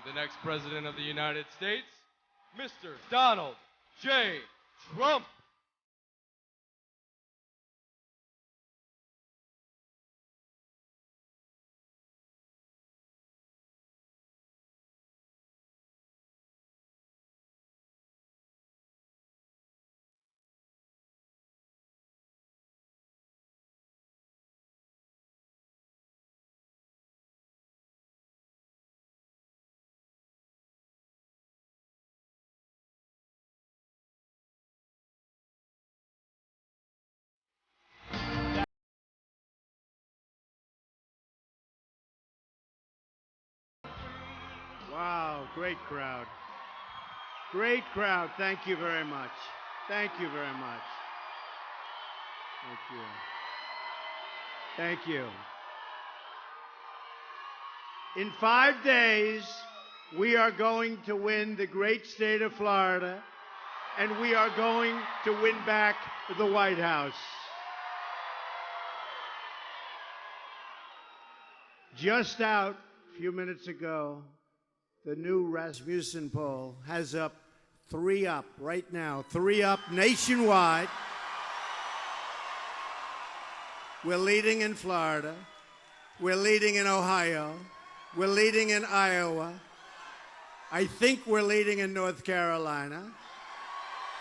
the next President of the United States, Mr. Donald J. Trump. Wow, great crowd. Great crowd. Thank you very much. Thank you very much. Thank you. Thank you. In 5 days, we are going to win the great state of Florida, and we are going to win back the White House. Just out a few minutes ago, the new Rasmussen poll has up 3 up right now, 3 up nationwide. We're leading in Florida. We're leading in Ohio. We're leading in Iowa. I think we're leading in North Carolina,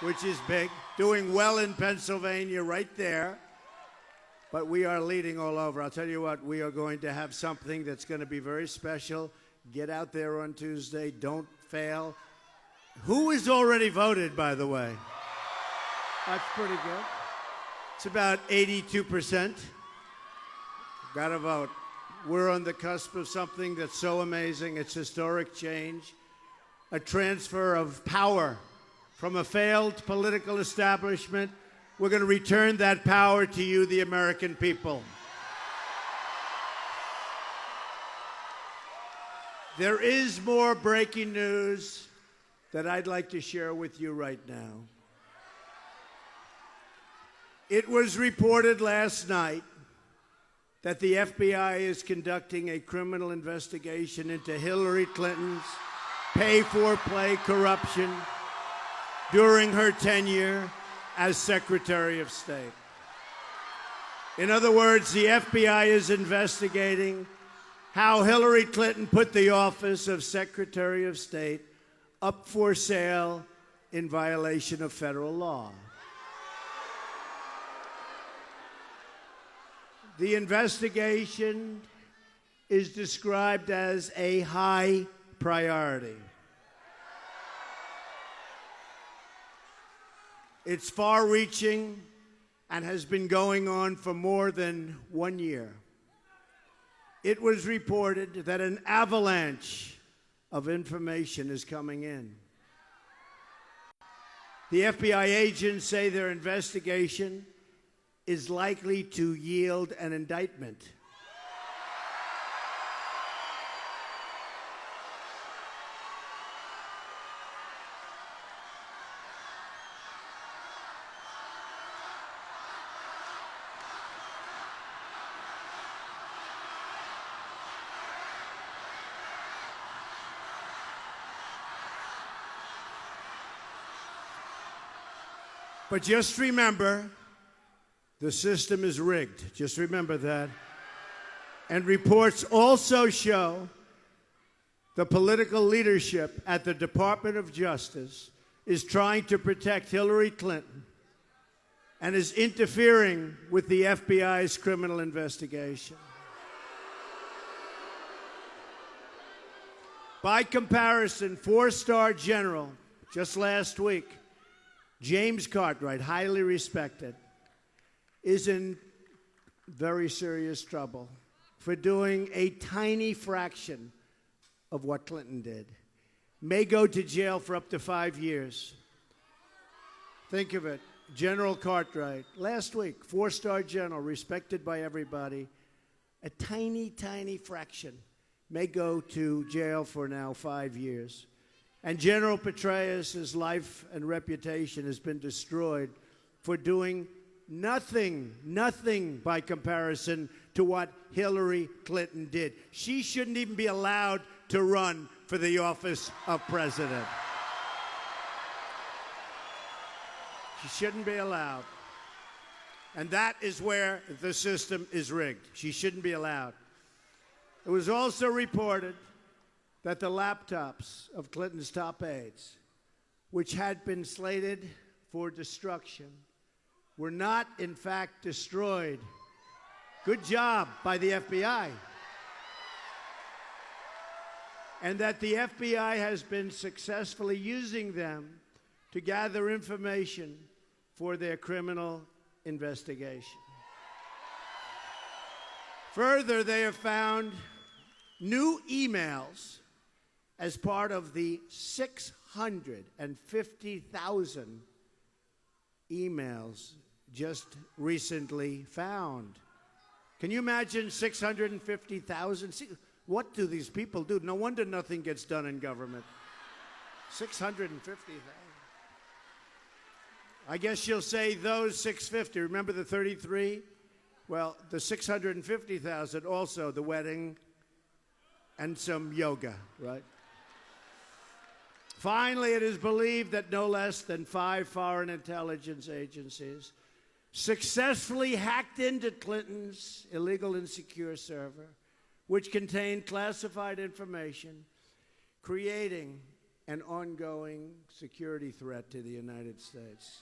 which is big. Doing well in Pennsylvania right there. But we are leading all over. I'll tell you what, we are going to have something that's going to be very special. Get out there on Tuesday. Don't fail. Who has already voted, by the way? That's pretty good. It's about 82%. Got to vote. We're on the cusp of something that's so amazing. It's historic change. A transfer of power from a failed political establishment. We're going to return that power to you, the American people. There is more breaking news that I'd like to share with you right now. It was reported last night that the FBI is conducting a criminal investigation into Hillary Clinton's pay-for-play corruption during her tenure as Secretary of State. In other words, the FBI is investigating how Hillary Clinton put the office of Secretary of State up for sale in violation of federal law. The investigation is described as a high priority. It's far-reaching and has been going on for more than 1 year. It was reported that an avalanche of information is coming in. The FBI agents say their investigation is likely to yield an indictment. But just remember, the system is rigged. Just remember that. And reports also show the political leadership at the Department of Justice is trying to protect Hillary Clinton and is interfering with the FBI's criminal investigation. By comparison, 4-star general, just last week, James Cartwright, highly respected, is in very serious trouble for doing a tiny fraction of what Clinton did. May go to jail for up to 5 years. Think of it. General Cartwright, last week, 4-star general, respected by everybody, a tiny, tiny fraction may go to jail for now 5 years. And General Petraeus' life and reputation has been destroyed for doing nothing by comparison to what Hillary Clinton did. She shouldn't even be allowed to run for the office of president. She shouldn't be allowed. And that is where the system is rigged. She shouldn't be allowed. It was also reported that the laptops of Clinton's top aides, which had been slated for destruction, were not, in fact, destroyed. Good job by the FBI. And that the FBI has been successfully using them to gather information for their criminal investigation. Further, they have found new emails as part of the 650,000 emails just recently found. Can you imagine 650,000? What do these people do? No wonder nothing gets done in government. 650,000. I guess you'll say those 650. Remember the 33? Well, the 650,000 also the wedding and some yoga, right? Finally, it is believed that no less than 5 foreign intelligence agencies successfully hacked into Clinton's illegal and secure server, which contained classified information, creating an ongoing security threat to the United States.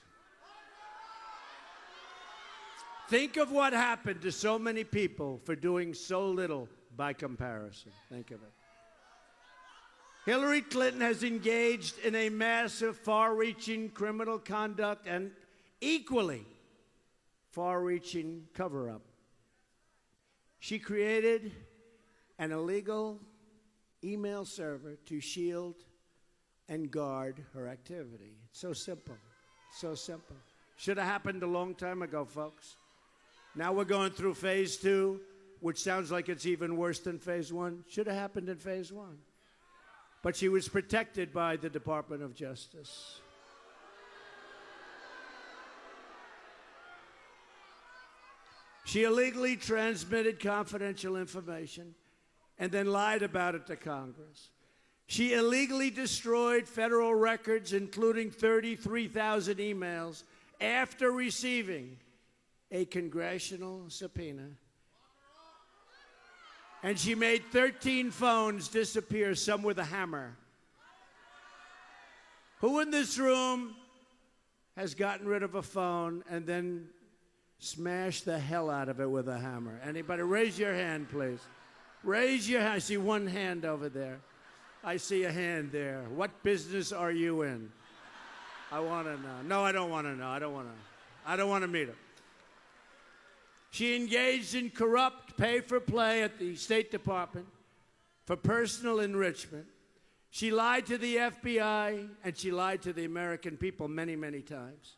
Think of what happened to so many people for doing so little by comparison. Think of it. Hillary Clinton has engaged in a massive, far-reaching criminal conduct and equally far-reaching cover-up. She created an illegal email server to shield and guard her activity. It's so simple. So simple. Should have happened a long time ago, folks. Now we're going through phase 2, which sounds like it's even worse than phase 1. Should have happened in phase 1. But she was protected by the Department of Justice. She illegally transmitted confidential information and then lied about it to Congress. She illegally destroyed federal records, including 33,000 emails, after receiving a congressional subpoena. And she made 13 phones disappear, some with a hammer. Who in this room has gotten rid of a phone and then smashed the hell out of it with a hammer? Anybody? Raise your hand, please. Raise your hand. I see one hand over there. I see a hand there. What business are you in? I want to know. No, I don't want to know. I don't want to meet her. She engaged in corrupt pay-for-play at the State Department for personal enrichment. She lied to the FBI, and she lied to the American people many, many times.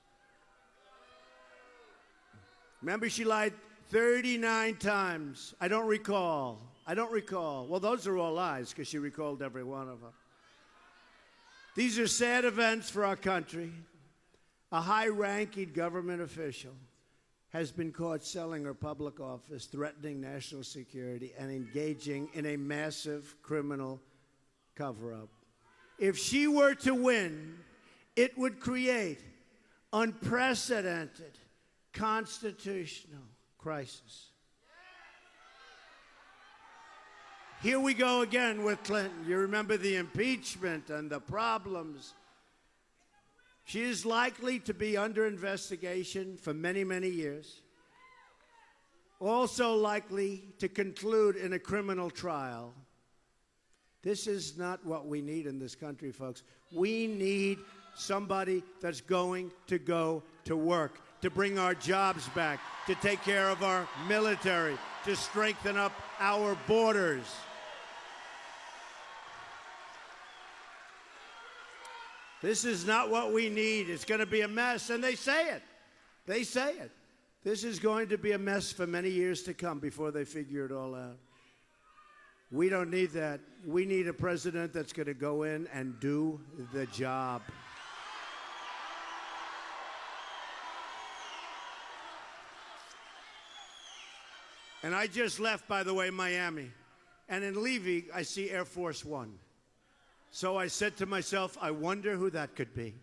Remember, she lied 39 times. I don't recall. Well, those are all lies, because she recalled every one of them. These are sad events for our country. A high-ranking government official has been caught selling her public office, threatening national security, and engaging in a massive criminal cover-up. If she were to win, it would create unprecedented constitutional crisis. Here we go again with Clinton. You remember the impeachment and the problems. She is likely to be under investigation for many, many years. Also likely to conclude in a criminal trial. This is not what we need in this country, folks. We need somebody that's going to go to work, to bring our jobs back, to take care of our military, to strengthen up our borders. This is not what we need. It's going to be a mess, and they say it. They say it. This is going to be a mess for many years to come before they figure it all out. We don't need that. We need a president that's going to go in and do the job. And I just left, by the way, Miami. And in leaving, I see Air Force One. So I said to myself, I wonder who that could be.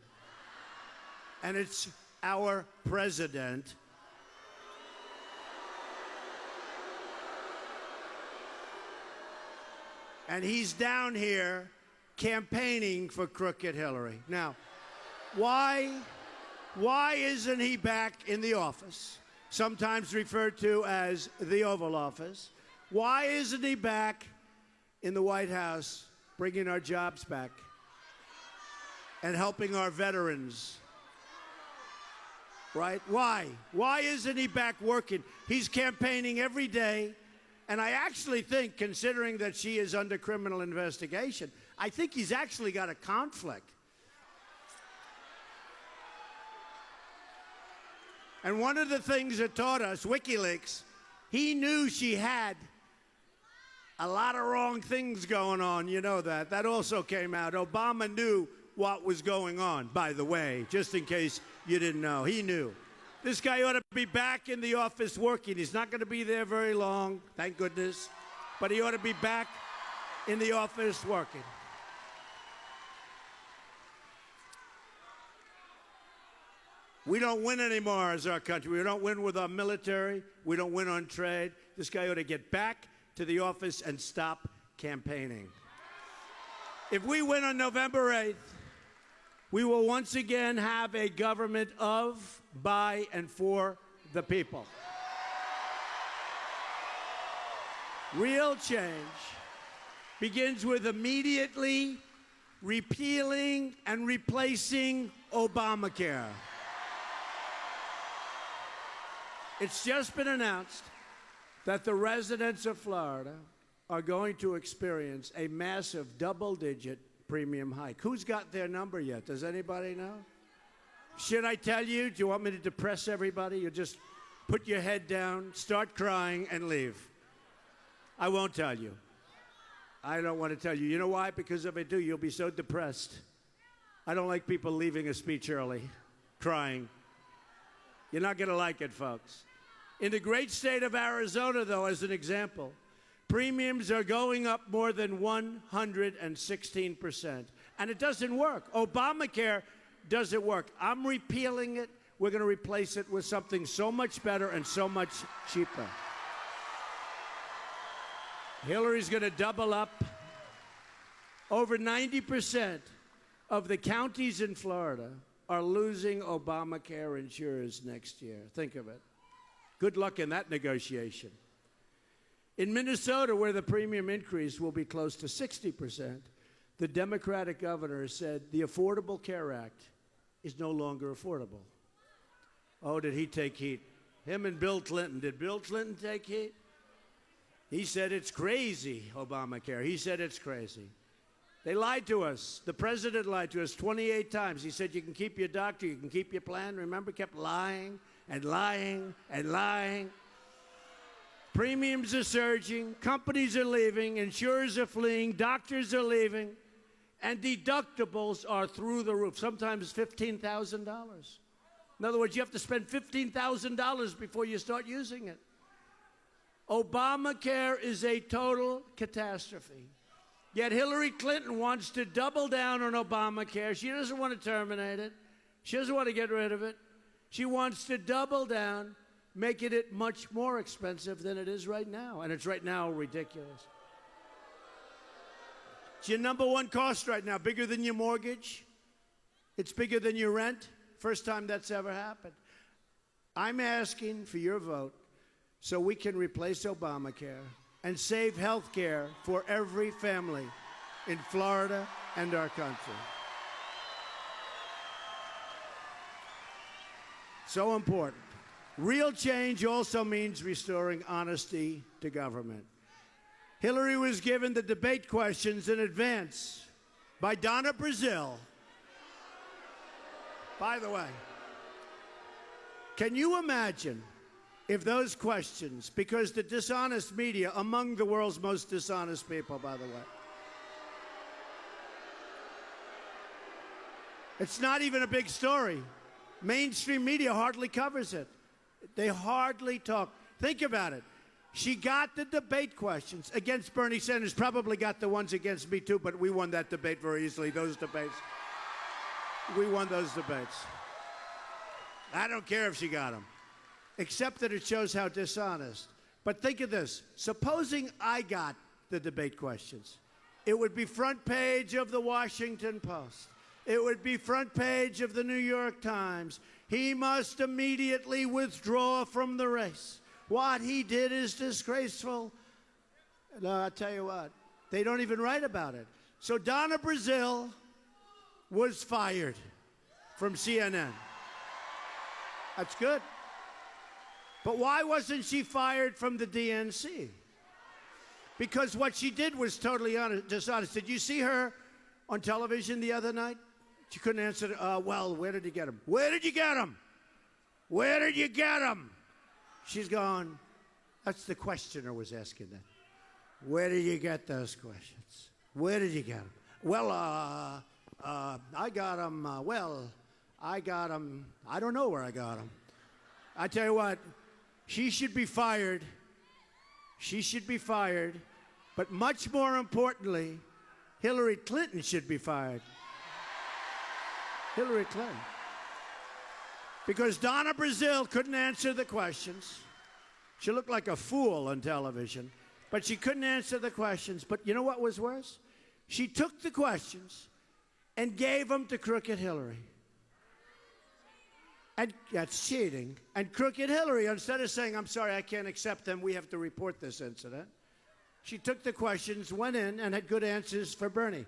And it's our president. And he's down here campaigning for crooked Hillary. Now, why isn't he back in the office, sometimes referred to as the Oval Office? Why isn't he back in the White House bringing our jobs back and helping our veterans? Right? Why? Why isn't he back working? He's campaigning every day. And I actually think, considering that she is under criminal investigation, I think he's actually got a conflict. And one of the things that taught us, WikiLeaks, he knew she had a lot of wrong things going on. You know that. That also came out. Obama knew what was going on, by the way, just in case you didn't know. He knew. This guy ought to be back in the office working. He's not going to be there very long, thank goodness. But he ought to be back in the office working. We don't win anymore as our country. We don't win with our military. We don't win on trade. This guy ought to get back to the office and stop campaigning. If we win on November 8th, we will once again have a government of, by, and for the people. Real change begins with immediately repealing and replacing Obamacare. It's just been announced that the residents of Florida are going to experience a massive double-digit premium hike. Who's got their number yet? Does anybody know? Should I tell you? Do you want me to depress everybody? You just put your head down, start crying, and leave. I won't tell you. I don't want to tell you. You know why? Because if I do, you'll be so depressed. I don't like people leaving a speech early, crying. You're not going to like it, folks. In the great state of Arizona, though, as an example, premiums are going up more than 116%. And it doesn't work. Obamacare doesn't work. I'm repealing it. We're going to replace it with something so much better and so much cheaper. Hillary's going to double up. Over 90% of the counties in Florida are losing Obamacare insurers next year. Think of it. Good luck in that negotiation. In Minnesota, where the premium increase will be close to 60%, the Democratic governor said the Affordable Care Act is no longer affordable. Oh, did he take heat? Him and Bill Clinton. Did Bill Clinton take heat? He said it's crazy, Obamacare. He said it's crazy. They lied to us. The president lied to us 28 times. He said you can keep your doctor, you can keep your plan. Remember, kept lying and lying and lying. Premiums are surging, companies are leaving, insurers are fleeing, doctors are leaving, and deductibles are through the roof, sometimes $15,000. In other words, you have to spend $15,000 before you start using it. Obamacare is a total catastrophe. Yet Hillary Clinton wants to double down on Obamacare. She doesn't want to terminate it. She doesn't want to get rid of it. She wants to double down, making it much more expensive than it is right now. And it's right now ridiculous. It's your number one cost right now, bigger than your mortgage. It's bigger than your rent. First time that's ever happened. I'm asking for your vote so we can replace Obamacare and save health care for every family in Florida and our country. So important. Real change also means restoring honesty to government. Hillary was given the debate questions in advance by Donna Brazile. By the way, can you imagine if those questions, because the dishonest media, among the world's most dishonest people, by the way, it's not even a big story. Mainstream media hardly covers it. They hardly talk. Think about it. She got the debate questions against Bernie Sanders, probably got the ones against me too, but we won that debate very easily, those debates. We won those debates. I don't care if she got them, except that it shows how dishonest. But think of this. Supposing I got the debate questions, it would be front page of the Washington Post. It would be front page of the New York Times. He must immediately withdraw from the race. What he did is disgraceful. No, I'll tell you what, they don't even write about it. So Donna Brazile was fired from CNN. That's good. But why wasn't she fired from the DNC? Because what she did was totally dishonest. Did you see her on television the other night? She couldn't answer, well, where did you get him? Where did you get him? Where did you get him? She's gone. That's the questioner was asking that. Where did you get those questions? Where did you get them? Well, I got them, I got them. I don't know where I got them. I tell you what, she should be fired. She should be fired. But much more importantly, Hillary Clinton should be fired. Hillary Clinton. Because Donna Brazile couldn't answer the questions. She looked like a fool on television, but she couldn't answer the questions. But you know what was worse? She took the questions and gave them to Crooked Hillary. And that's cheating. And Crooked Hillary, instead of saying, I'm sorry, I can't accept them, we have to report this incident, she took the questions, went in, and had good answers for Bernie.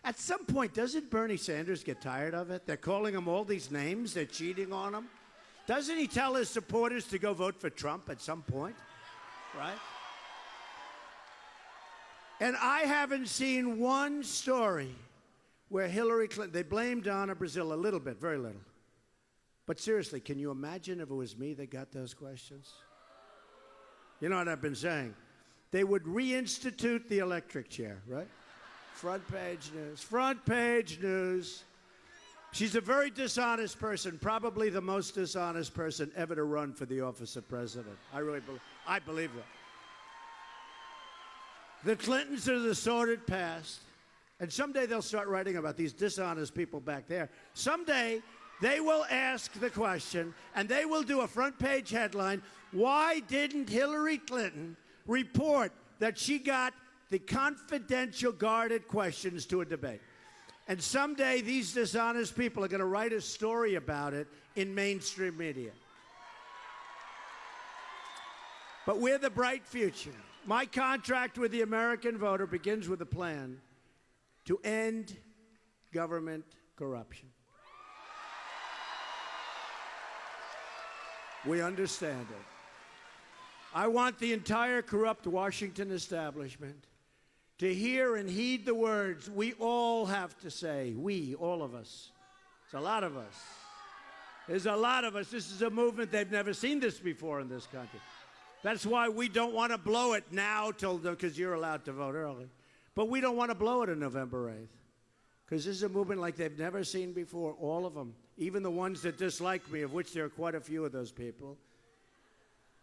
At some point, doesn't Bernie Sanders get tired of it? They're calling him all these names. They're cheating on him. Doesn't he tell his supporters to go vote for Trump at some point? Right? And I haven't seen one story where Hillary Clinton, they blame Donna Brazile a little bit, very little. But seriously, can you imagine if it was me that got those questions? You know what I've been saying? They would reinstitute the electric chair, right? Front page news. Front page news. She's a very dishonest person, probably the most dishonest person ever to run for the office of president. I believe that. The Clintons are the sordid past, and someday they'll start writing about these dishonest people back there. Someday they will ask the question, and they will do a front page headline, why didn't Hillary Clinton report that she got the confidential guarded questions to a debate? And someday these dishonest people are going to write a story about it in mainstream media. But we're the bright future. My contract with the American voter begins with a plan to end government corruption. We understand it. I want the entire corrupt Washington establishment to hear and heed the words we all have to say. We, all of us. It's a lot of us. There's a lot of us. This is a movement. They've never seen this before in this country. That's why we don't want to blow it now because you're allowed to vote early. But we don't want to blow it on November 8th because this is a movement like they've never seen before, all of them. Even the ones that dislike me, of which there are quite a few of those people.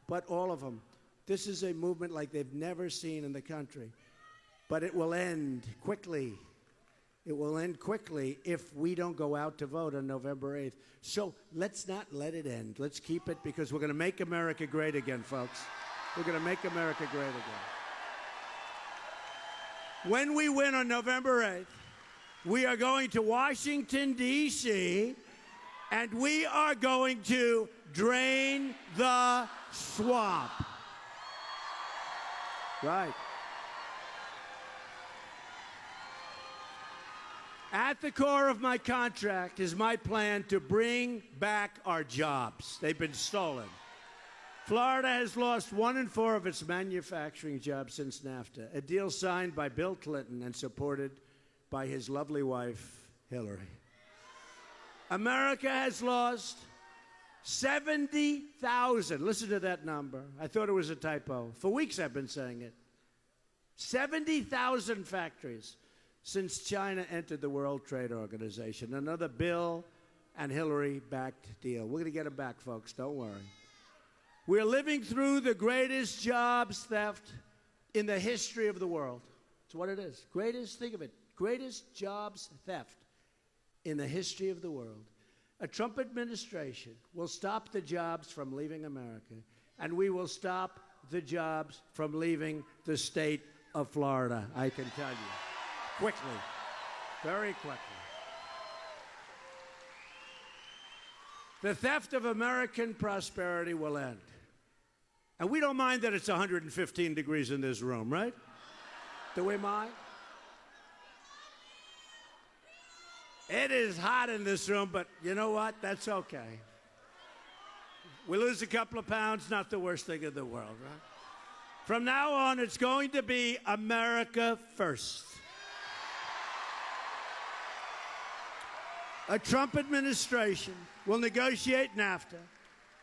But all of them. This is a movement like they've never seen in the country. But it will end quickly. It will end quickly if we don't go out to vote on November 8th. So let's not let it end. Let's keep it because we're going to make America great again, folks. We're going to make America great again. When we win on November 8th, we are going to Washington, D.C., and we are going to drain the swamp. Right. At the core of my contract is my plan to bring back our jobs. They've been stolen. Florida has lost 1 in 4 of its manufacturing jobs since NAFTA, a deal signed by Bill Clinton and supported by his lovely wife, Hillary. America has lost 70,000. Listen to that number. I thought it was a typo. For weeks I've been saying it. 70,000 factories since China entered the World Trade Organization. Another Bill and Hillary-backed deal. We're going to get them back, folks. Don't worry. We're living through the greatest jobs theft in the history of the world. That's what it is. Greatest, think of it, greatest jobs theft in the history of the world. A Trump administration will stop the jobs from leaving America, and we will stop the jobs from leaving the state of Florida, I can tell you. Quickly, very quickly. The theft of American prosperity will end. And we don't mind that it's 115 degrees in this room, right? Do we mind? It is hot in this room, but you know what? That's okay. We lose a couple of pounds, not the worst thing in the world, right? From now on, it's going to be America first. A Trump administration will negotiate NAFTA,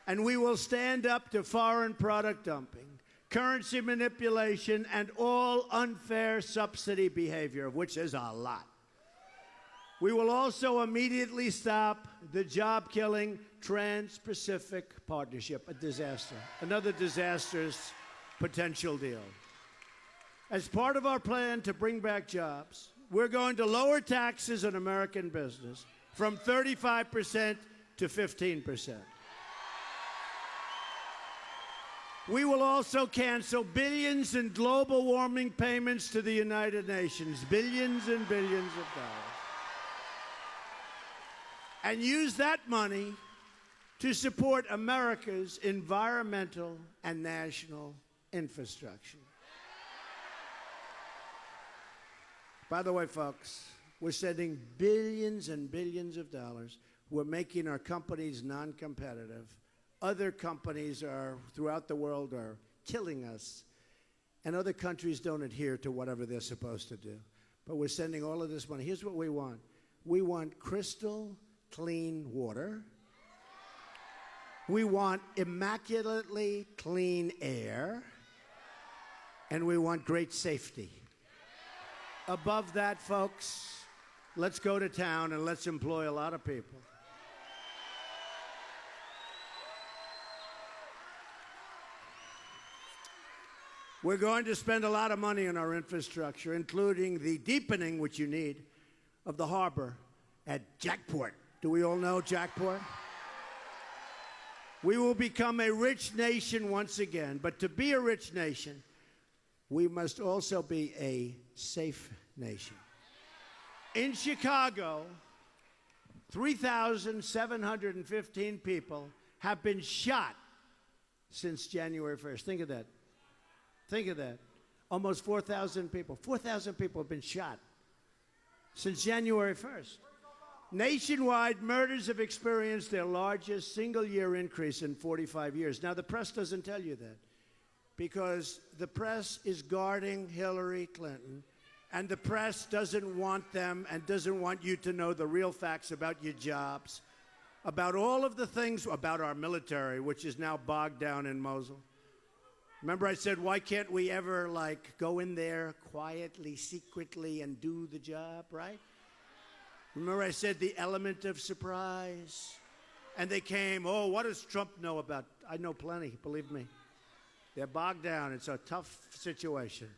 and we will stand up to foreign product dumping, currency manipulation, and all unfair subsidy behavior, of which there's a lot. We will also immediately stop the job-killing Trans-Pacific Partnership, a disaster, another disastrous potential deal. As part of our plan to bring back jobs, we're going to lower taxes on American business from 35% to 15%. We will also cancel billions in global warming payments to the United Nations, billions and billions of dollars, and use that money to support America's environmental and national infrastructure. By the way, folks, we're sending billions and billions of dollars. We're making our companies non-competitive. Other companies throughout the world are killing us, and other countries don't adhere to whatever they're supposed to do. But we're sending all of this money. Here's what we want. We want crystal clean water. We want immaculately clean air. And we want great safety. Above that, folks, let's go to town and let's employ a lot of people. We're going to spend a lot of money on our infrastructure, including the deepening, which you need, of the harbor at Jackport. Do we all know Jackport? We will become a rich nation once again, but to be a rich nation, we must also be a safe nation. In Chicago, 3,715 people have been shot since January 1st. Think of that. Think of that. Almost 4,000 people. 4,000 people have been shot since January 1st. Nationwide, murders have experienced their largest single-year increase in 45 years. Now, the press doesn't tell you that because the press is guarding Hillary Clinton, and the press doesn't want them and doesn't want you to know the real facts about your jobs, about all of the things, about our military, which is now bogged down in Mosul. Remember I said, why can't we ever, go in there quietly, secretly, and do the job, right? Remember I said the element of surprise? And they came, oh, what does Trump know about? I know plenty, believe me. They're bogged down. It's a tough situation.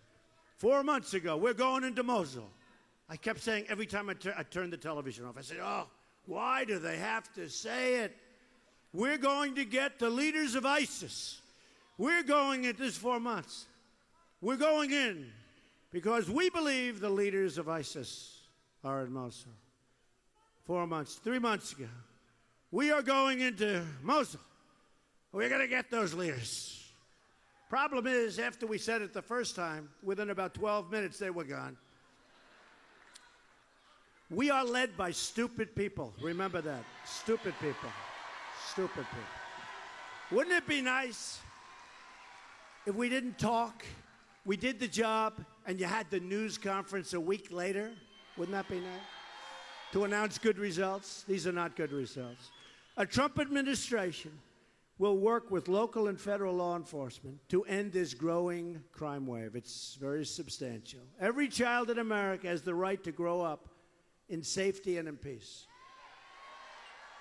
4 months ago, we're going into Mosul. I kept saying every time I turned the television off, I said, oh, why do they have to say it? We're going to get the leaders of ISIS. We're going in this 4 months. We're going in because we believe the leaders of ISIS are in Mosul. 4 months, 3 months ago, we are going into Mosul. We're going to get those leaders. Problem is, after we said it the first time, within about 12 minutes, they were gone. We are led by stupid people. Remember that. Stupid people. Stupid people. Wouldn't it be nice if we didn't talk, we did the job, and you had the news conference a week later? Wouldn't that be nice? To announce good results? These are not good results. A Trump administration will work with local and federal law enforcement to end this growing crime wave. It's very substantial. Every child in America has the right to grow up in safety and in peace.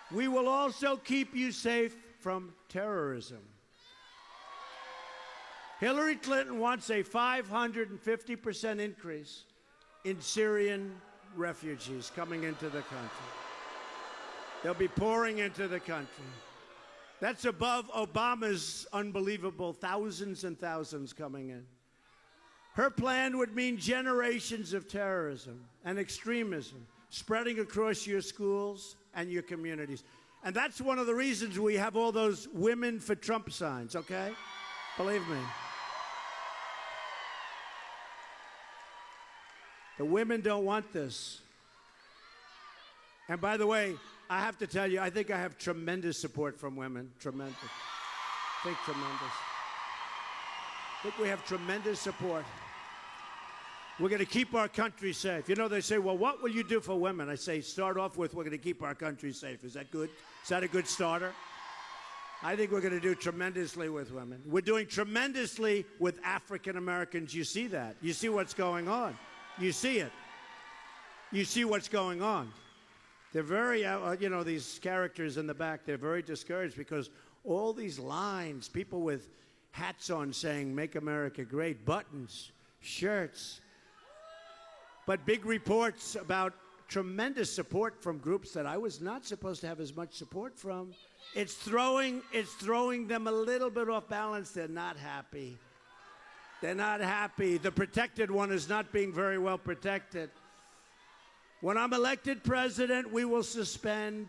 We will also keep you safe from terrorism. Hillary Clinton wants a 550% increase in Syrian refugees coming into the country. They'll be pouring into the country. That's above Obama's unbelievable thousands and thousands coming in. Her plan would mean generations of terrorism and extremism spreading across your schools and your communities. And that's one of the reasons we have all those Women for Trump signs, okay? Believe me. The women don't want this. And by the way, I have to tell you, I think I have tremendous support from women. Tremendous. I think tremendous. I think we have tremendous support. We're going to keep our country safe. You know, they say, well, what will you do for women? I say, start off with, we're going to keep our country safe. Is that good? Is that a good starter? I think we're going to do tremendously with women. We're doing tremendously with African Americans. You see that. You see what's going on. You see it. You see what's going on. They're very, you know, these characters in the back, they're very discouraged because all these lines, people with hats on saying, make America great, buttons, shirts, but big reports about tremendous support from groups that I was not supposed to have as much support from. It's throwing them a little bit off balance. They're not happy. They're not happy. The protected one is not being very well protected. When I'm elected president, we will suspend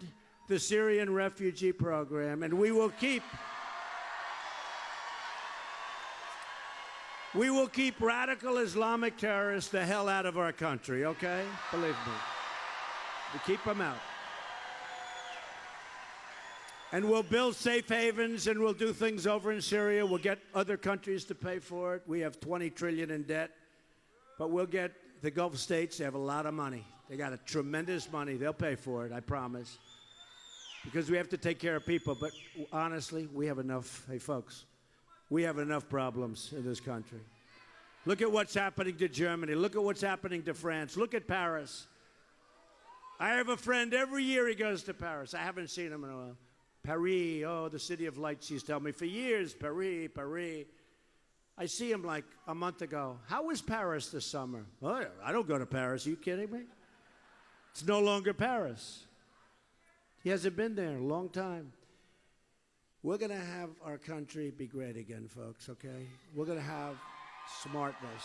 the Syrian refugee program, and we will keep radical Islamic terrorists the hell out of our country, okay? Believe me. We keep them out. And we'll build safe havens, and we'll do things over in Syria. We'll get other countries to pay for it. We have $20 trillion in debt. But we'll get the Gulf states. They have a lot of money. They got a tremendous money. They'll pay for it, I promise. Because we have to take care of people. But honestly, we have enough. Hey, folks, we have enough problems in this country. Look at what's happening to Germany. Look at what's happening to France. Look at Paris. I have a friend, every year he goes to Paris. I haven't seen him in a while. Paris, oh, the city of lights, he's telling me for years, Paris, Paris. I see him like a month ago. How was Paris this summer? Oh, I don't go to Paris. Are you kidding me? It's no longer Paris. He hasn't been there in a long time. We're going to have our country be great again, folks, okay? We're going to have smartness.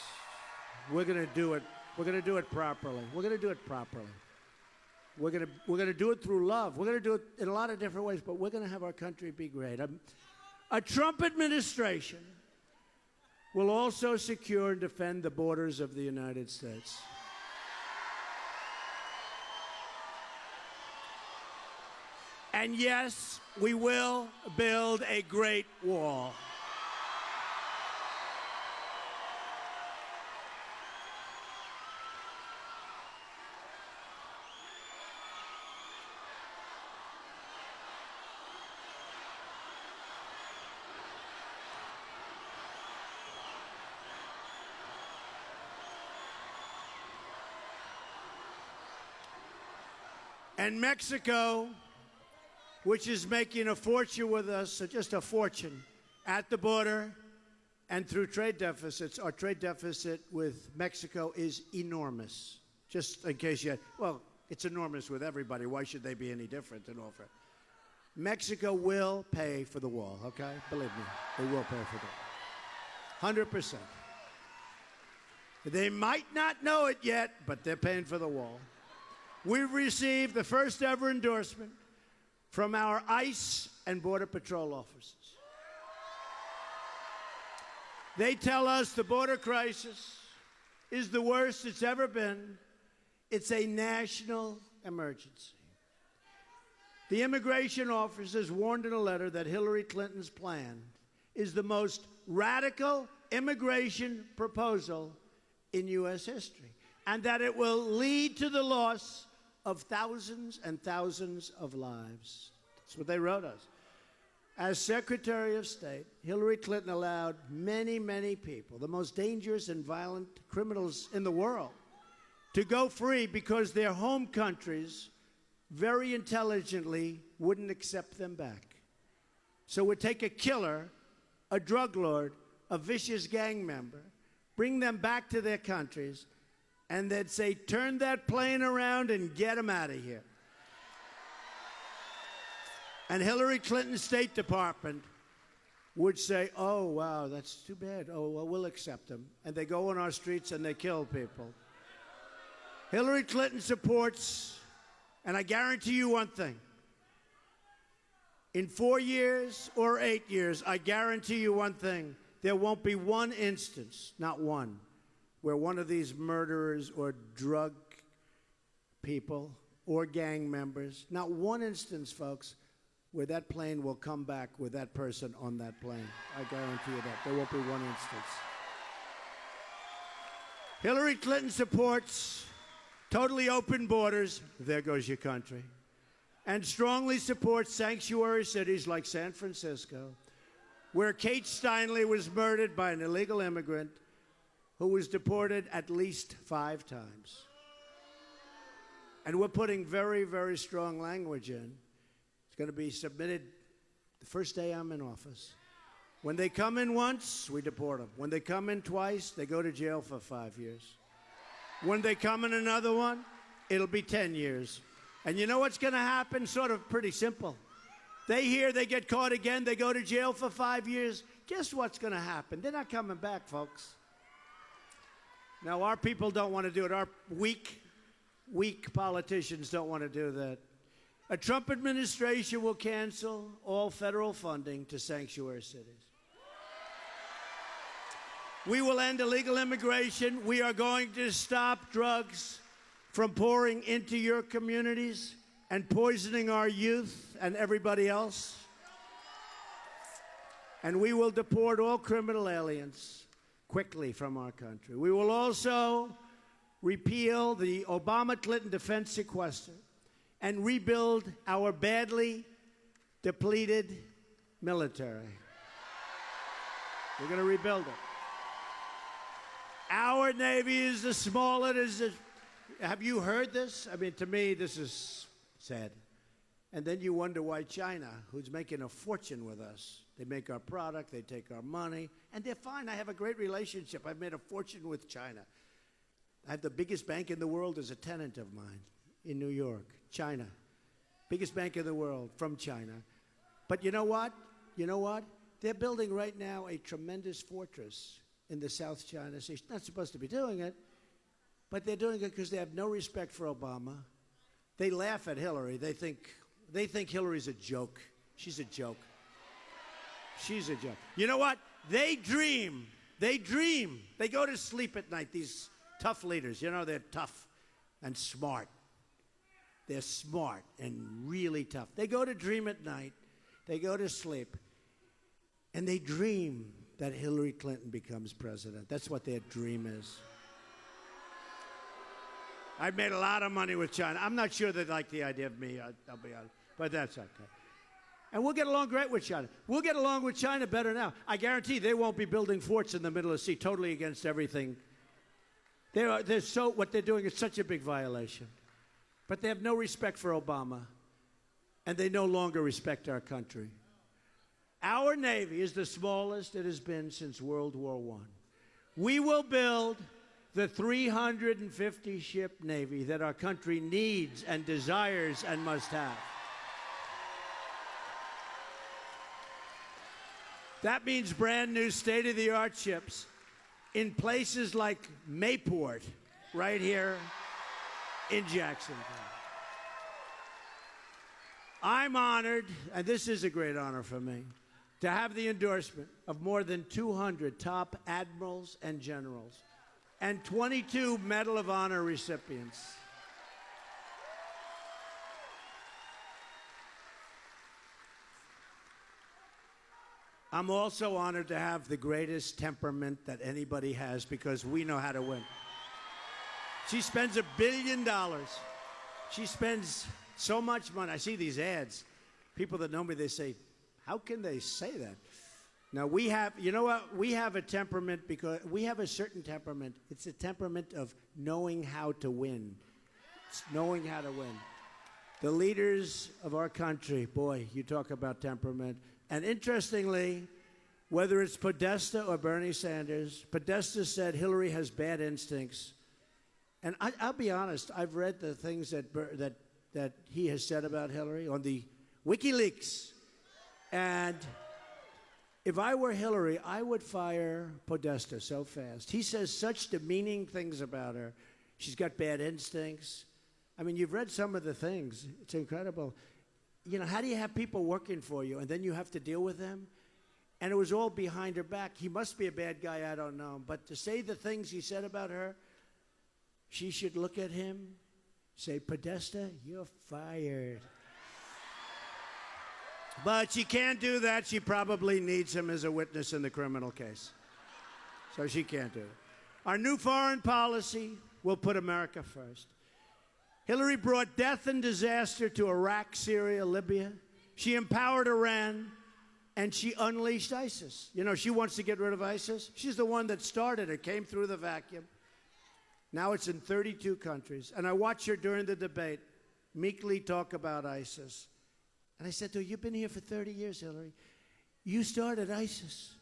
We're going to do it. We're going to do it properly. We're going to do it properly. We're going to do it through love. We're going to do it in a lot of different ways, but we're going to have our country be great. A Trump administration will also secure and defend the borders of the United States. And yes, we will build a great wall. And Mexico, which is making a fortune with us, just a fortune, at the border and through trade deficits. Our trade deficit with Mexico is enormous. Just in case you had, well, it's enormous with everybody. Why should they be any different in offer? Mexico will pay for the wall, okay? Believe me, they will pay for the wall. 100%. They might not know it yet, but they're paying for the wall. We've received the first ever endorsement from our ICE and Border Patrol officers. They tell us the border crisis is the worst it's ever been. It's a national emergency. The immigration officers warned in a letter that Hillary Clinton's plan is the most radical immigration proposal in U.S. history, and that it will lead to the loss of thousands and thousands of lives. That's what they wrote us. As Secretary of State, Hillary Clinton allowed many, many people, the most dangerous and violent criminals in the world, to go free because their home countries very intelligently wouldn't accept them back. So it would take a killer, a drug lord, a vicious gang member, bring them back to their countries, and they'd say, turn that plane around and get them out of here. And Hillary Clinton's State Department would say, oh, wow, that's too bad. Oh, well, we'll accept them. And they go on our streets and they kill people. Hillary Clinton supports, and I guarantee you one thing. In 4 years or 8 years, I guarantee you one thing. There won't be one instance, not one, where one of these murderers or drug people or gang members, not one instance, folks, where that plane will come back with that person on that plane. I guarantee you that. There won't be one instance. Hillary Clinton supports totally open borders. There goes your country. And strongly supports sanctuary cities like San Francisco, where Kate Steinle was murdered by an illegal immigrant who was deported at least 5 times. And we're putting very, very strong language in. It's going to be submitted the first day I'm in office. When they come in once, we deport them. When they come in twice, they go to jail for 5 years. When they come in another one, it'll be 10 years. And you know what's going to happen? Sort of pretty simple. They hear they get caught again, they go to jail for 5 years. Guess what's going to happen? They're not coming back, folks. Now, our people don't want to do it. Our weak politicians don't want to do that. A Trump administration will cancel all federal funding to sanctuary cities. We will end illegal immigration. We are going to stop drugs from pouring into your communities and poisoning our youth and everybody else. And we will deport all criminal aliens quickly from our country. We will also repeal the Obama-Clinton defense sequester and rebuild our badly depleted military. We're going to rebuild it. Our Navy is the smallest. Have you heard this? I mean, to me, this is sad. And then you wonder why China, who's making a fortune with us, they make our product, they take our money, and they're fine. I have a great relationship. I've made a fortune with China. I have the biggest bank in the world as a tenant of mine in New York, China. Biggest bank in the world from China. But you know what? You know what? They're building right now a tremendous fortress in the South China Sea. Not supposed to be doing it, but they're doing it because they have no respect for Obama. They laugh at Hillary. They think Hillary's a joke. She's a joke. She's a joke. You know what? They dream. They dream. They go to sleep at night, these tough leaders. You know, they're tough and smart. They're smart and really tough. They go to dream at night. They go to sleep. And they dream that Hillary Clinton becomes president. That's what their dream is. I've made a lot of money with China. I'm not sure they like the idea of me, I'll be honest. But that's okay. And we'll get along great with China. We'll get along with China better now. I guarantee they won't be building forts in the middle of the sea, totally against everything. What they're doing is such a big violation. But they have no respect for Obama. And they no longer respect our country. Our Navy is the smallest it has been since World War I. We will build the 350-ship Navy that our country needs and desires and must have. That means brand new state-of-the-art ships in places like Mayport, right here in Jacksonville. I'm honored, and this is a great honor for me, to have the endorsement of more than 200 top admirals and generals and 22 Medal of Honor recipients. I'm also honored to have the greatest temperament that anybody has because we know how to win. She spends $1 billion. She spends so much money. I see these ads. People that know me, they say, how can they say that? Now, we have, you know what? We have a temperament because we have a certain temperament. It's a temperament of knowing how to win. It's knowing how to win. The leaders of our country, boy, you talk about temperament. And interestingly, Whether it's Podesta or Bernie Sanders, Podesta said Hillary has bad instincts. And I'll be honest, I've read the things that he has said about Hillary on the WikiLeaks. And if I were Hillary, I would fire Podesta so fast. He says such demeaning things about her. She's got bad instincts. I mean, you've read some of the things. It's incredible. You know, how do you have people working for you and then you have to deal with them? And it was all behind her back. He must be a bad guy, I don't know. But to say the things he said about her, she should look at him, say, Podesta, you're fired. But she can't do that. She probably needs him as a witness in the criminal case. So she can't do it. Our new foreign policy will put America first. Hillary brought death and disaster to Iraq, Syria, Libya. She empowered Iran, and she unleashed ISIS. You know, she wants to get rid of ISIS. She's the one that started it, came through the vacuum. Now it's in 32 countries. And I watched her during the debate meekly talk about ISIS. And I said to her, you've been here for 30 years, Hillary. You started ISIS.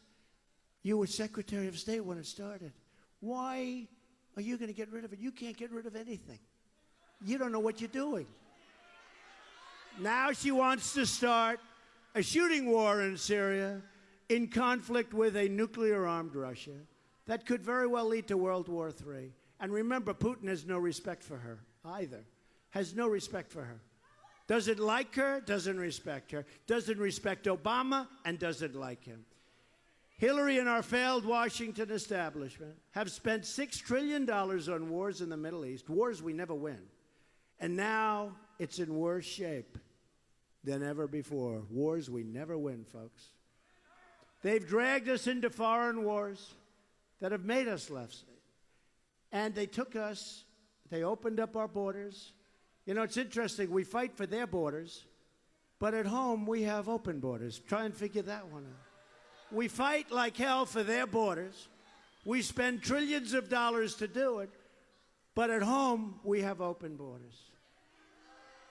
You were Secretary of State when it started. Why are you going to get rid of it? You can't get rid of anything. You don't know what you're doing. Now she wants to start a shooting war in Syria in conflict with a nuclear-armed Russia that could very well lead to World War III. And remember, Putin has no respect for her either. Has no respect for her. Doesn't like her, doesn't respect her. Doesn't respect Obama, and doesn't like him. Hillary and our failed Washington establishment have spent $6 trillion on wars in the Middle East, wars we never win. And now it's in worse shape than ever before. Wars we never win, folks. They've dragged us into foreign wars that have made us left. And they took us, they opened up our borders. You know, it's interesting, we fight for their borders, but at home we have open borders. Try and figure that one out. We fight like hell for their borders. We spend trillions of dollars to do it, but at home we have open borders.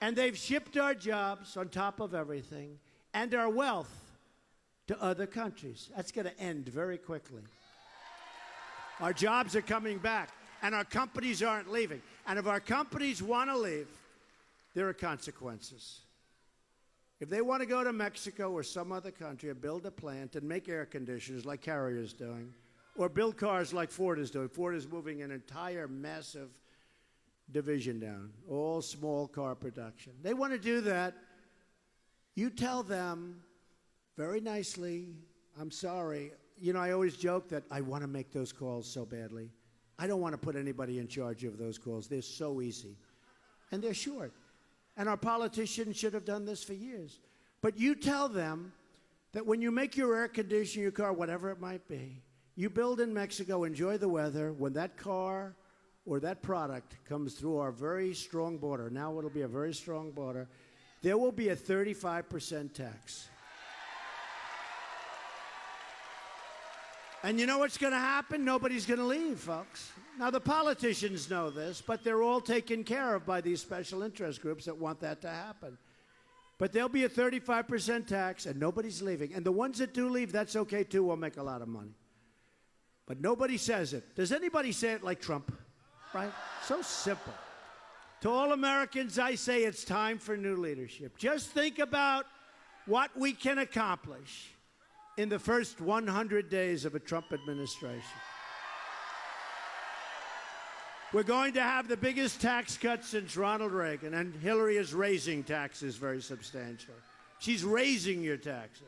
And they've shipped our jobs on top of everything and our wealth to other countries. That's going to end very quickly. Our jobs are coming back, and our companies aren't leaving. And if our companies want to leave, there are consequences. If they want to go to Mexico or some other country and build a plant and make air conditioners like Carrier's doing, or build cars like Ford is doing, Ford is moving an entire massive division down, all small car production. They want to do that. You tell them very nicely, I'm sorry. You know, I always joke that I want to make those calls so badly. I don't want to put anybody in charge of those calls. They're so easy. And they're short. And our politicians should have done this for years. But you tell them that when you make your air conditioner, your car, whatever it might be, you build in Mexico, enjoy the weather. When that car or that product comes through our very strong border, now it'll be a very strong border, there will be a 35% tax. And you know what's going to happen? Nobody's going to leave, folks. Now, the politicians know this, but they're all taken care of by these special interest groups that want that to happen. But there'll be a 35% tax, and nobody's leaving. And the ones that do leave, that's okay, too. We'll make a lot of money. But nobody says it. Does anybody say it like Trump? Right? So simple. To all Americans, I say it's time for new leadership. Just think about what we can accomplish in the first 100 days of a Trump administration. We're going to have the biggest tax cut since Ronald Reagan, and Hillary is raising taxes very substantially. She's raising your taxes.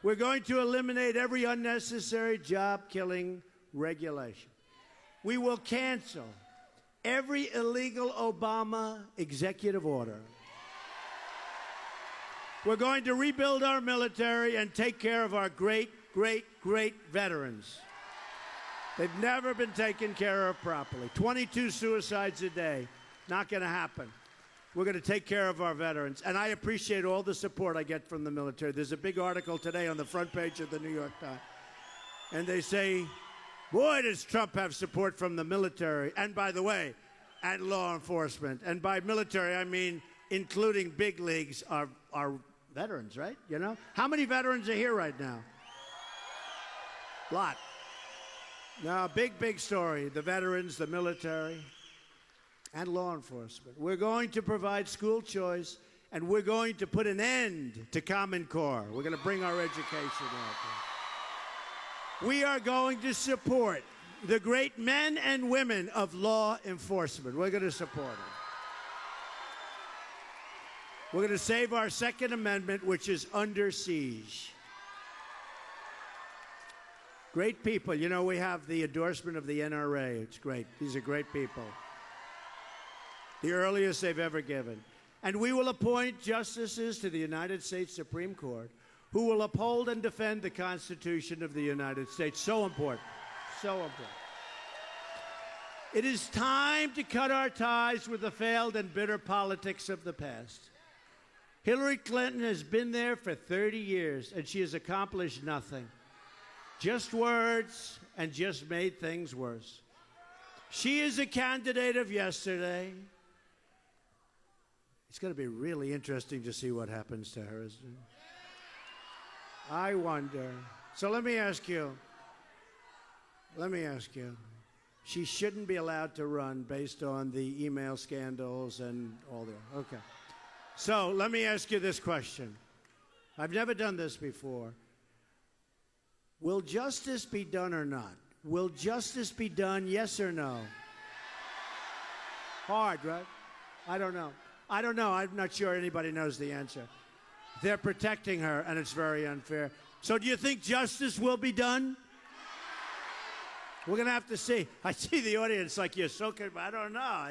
We're going to eliminate every unnecessary job-killing regulation. We will cancel every illegal Obama executive order. We're going to rebuild our military and take care of our great, great, great veterans. They've never been taken care of properly. 22 suicides a day. Not going to happen. We're going to take care of our veterans. And I appreciate all the support I get from the military. There's a big article today on the front page of the New York Times. And they say, boy, does Trump have support from the military. And by the way, and law enforcement. And by military, I mean including big leagues, our veterans, right? You know? How many veterans are here right now? Lot. Now, big story. The veterans, the military, and law enforcement. We're going to provide school choice, and we're going to put an end to Common Core. We're going to bring our education out there. We are going to support the great men and women of law enforcement. We're going to support them. We're going to save our Second Amendment, which is under siege. Great people. You know, we have the endorsement of the NRA. It's great. These are great people. The earliest they've ever given. And we will appoint justices to the United States Supreme Court who will uphold and defend the Constitution of the United States. So important. So important. It is time to cut our ties with the failed and bitter politics of the past. Hillary Clinton has been there for 30 years, and she has accomplished nothing. Just words and just made things worse. She is a candidate of yesterday. It's going to be really interesting to see what happens to her, isn't it? I wonder. So let me ask you. She shouldn't be allowed to run based on the email scandals and all that. Okay. So let me ask you this question. I've never done this before. Will justice be done or not? Will justice be done, yes or no? Hard, right? I don't know. I'm not sure anybody knows the answer. They're protecting her, and it's very unfair. So do you think justice will be done? We're going to have to see. I see the audience like you're so good, but I don't know.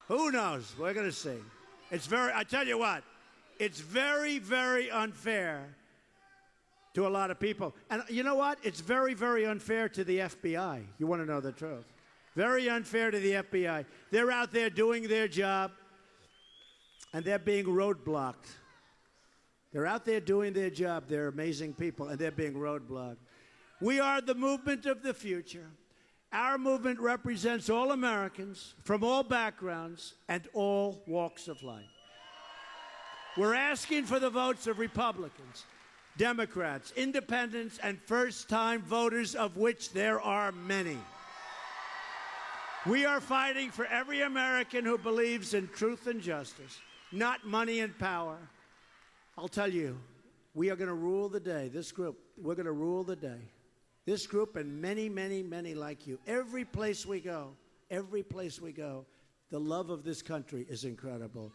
Who knows? We're going to see. I tell you what, it's very, very unfair to a lot of people. And you know what? It's very, very unfair to the FBI. You want to know the truth. Very unfair to the FBI. They're out there doing their job, and they're being roadblocked. They're out there doing their job. They're amazing people, and they're being roadblocked. We are the movement of the future. Our movement represents all Americans from all backgrounds and all walks of life. We're asking for the votes of Republicans, Democrats, independents, and first-time voters, of which there are many. We are fighting for every American who believes in truth and justice, not money and power. I'll tell you, we are going to rule the day. This group, we're going to rule the day. This group and many, many, many like you. Every place we go, the love of this country is incredible.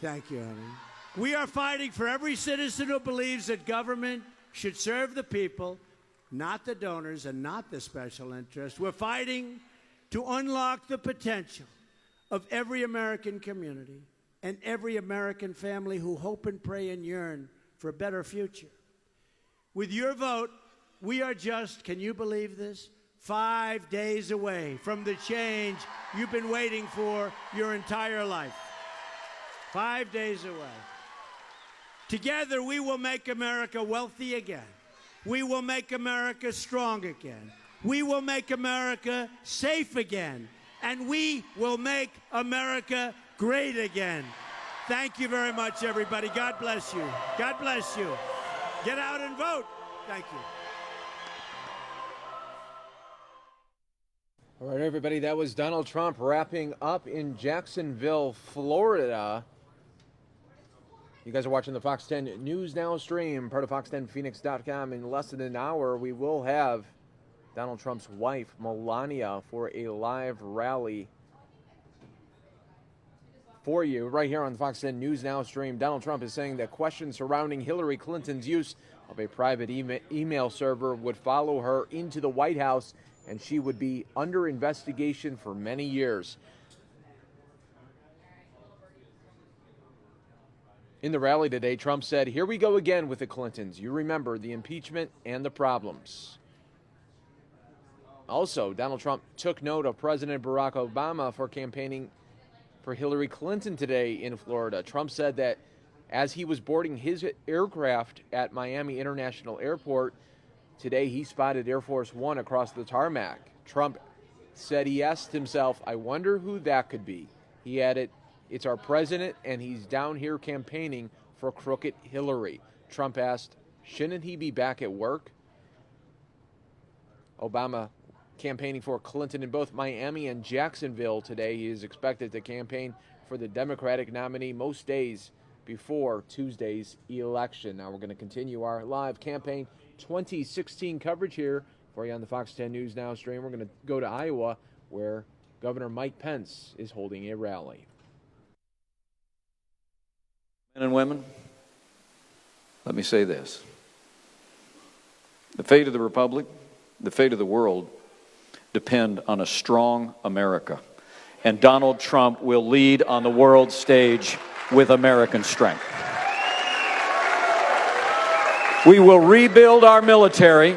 Thank you, honey. We are fighting for every citizen who believes that government should serve the people, not the donors and not the special interests. We're fighting to unlock the potential of every American community and every American family who hope and pray and yearn for a better future. With your vote, we are just, can you believe this, 5 days away from the change you've been waiting for your entire life. 5 days away. Together, we will make America wealthy again. We will make America strong again. We will make America safe again. And we will make America great again. Thank you very much, everybody. God bless you. God bless you. Get out and vote. Thank you. All right, everybody, that was Donald Trump wrapping up in Jacksonville, Florida. You guys are watching the Fox 10 News Now stream, part of fox10phoenix.com. In less than an hour, we will have Donald Trump's wife, Melania, for a live rally for you right here on the Fox 10 News Now stream. Donald Trump is saying that questions surrounding Hillary Clinton's use of a private email server would follow her into the White House, and she would be under investigation for many years. In the rally today, Trump said, "Here we go again with the Clintons. You remember the impeachment and the problems." Also, Donald Trump took note of President Barack Obama for campaigning for Hillary Clinton today in Florida. Trump said that as he was boarding his aircraft at Miami International Airport, today he spotted Air Force One across the tarmac. Trump said he asked himself, "I wonder who that could be." He added, "It's our president, and he's down here campaigning for crooked Hillary." Trump asked, "Shouldn't he be back at work?" Obama campaigning for Clinton in both Miami and Jacksonville today. He is expected to campaign for the Democratic nominee most days before Tuesday's election. Now we're going to continue our live campaign 2016 coverage here for you on the Fox 10 News Now stream. We're going to go to Iowa, where Governor Mike Pence is holding a rally. Men and women, let me say this. The fate of the Republic, the fate of the world, depend on a strong America. And Donald Trump will lead on the world stage with American strength. We will rebuild our military.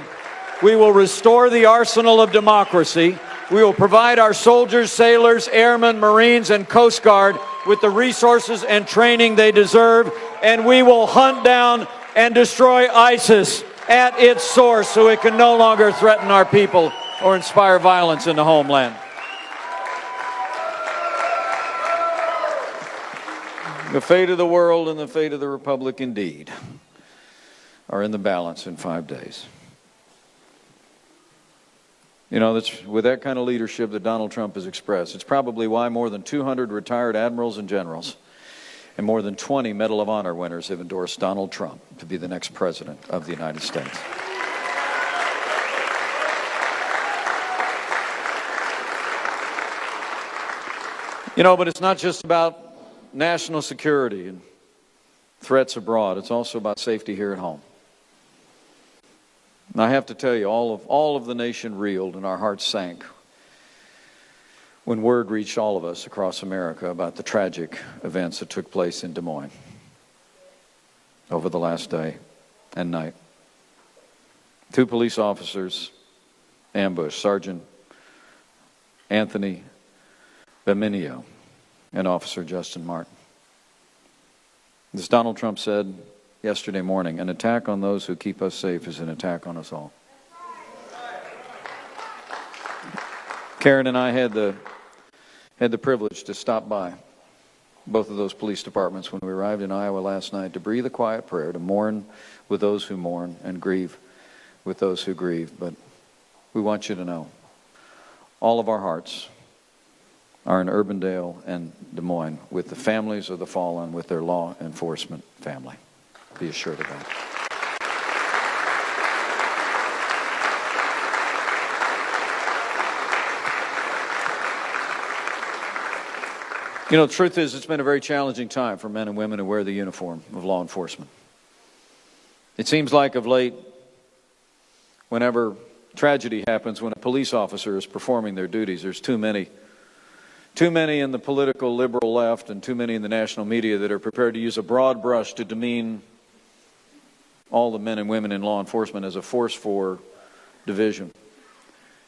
We will restore the arsenal of democracy. We will provide our soldiers, sailors, airmen, Marines, and Coast Guard with the resources and training they deserve. And we will hunt down and destroy ISIS at its source so it can no longer threaten our people or inspire violence in the homeland. The fate of the world and the fate of the Republic, indeed, are in the balance in 5 days. You know, that's with that kind of leadership that Donald Trump has expressed. It's probably why more than 200 retired admirals and generals and more than 20 Medal of Honor winners have endorsed Donald Trump to be the next president of the United States. You know, but it's not just about national security and threats abroad. It's also about safety here at home. And I have to tell you, all of the nation reeled and our hearts sank when word reached all of us across America about the tragic events that took place in Des Moines over the last day and night. 2 police officers ambushed, Sergeant Anthony Beminio and Officer Justin Martin. As Donald Trump said yesterday morning, an attack on those who keep us safe is an attack on us all. Karen and I had the privilege to stop by both of those police departments when we arrived in Iowa last night to breathe a quiet prayer, to mourn with those who mourn and grieve with those who grieve. But we want you to know, all of our hearts are in Urbandale and Des Moines with the families of the fallen, with their law enforcement family. Be assured of that. You know, the truth is, it's been a very challenging time for men and women who wear the uniform of law enforcement. It seems like of late, whenever tragedy happens, when a police officer is performing their duties, there's too many in the political liberal left and too many in the national media that are prepared to use a broad brush to demean all the men and women in law enforcement as a force for division.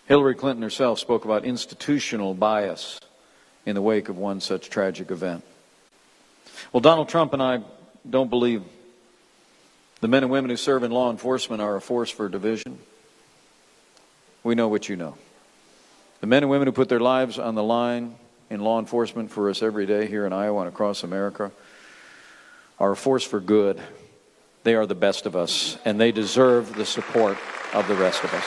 Hillary Clinton herself spoke about institutional bias in the wake of one such tragic event. Well, Donald Trump and I don't believe the men and women who serve in law enforcement are a force for division. We know what you know. The men and women who put their lives on the line in law enforcement for us every day here in Iowa and across America are a force for good. They are the best of us, and they deserve the support of the rest of us.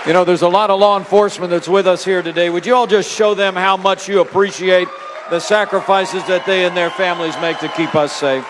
You know, there's a lot of law enforcement that's with us here today. Would you all just show them how much you appreciate the sacrifices that they and their families make to keep us safe?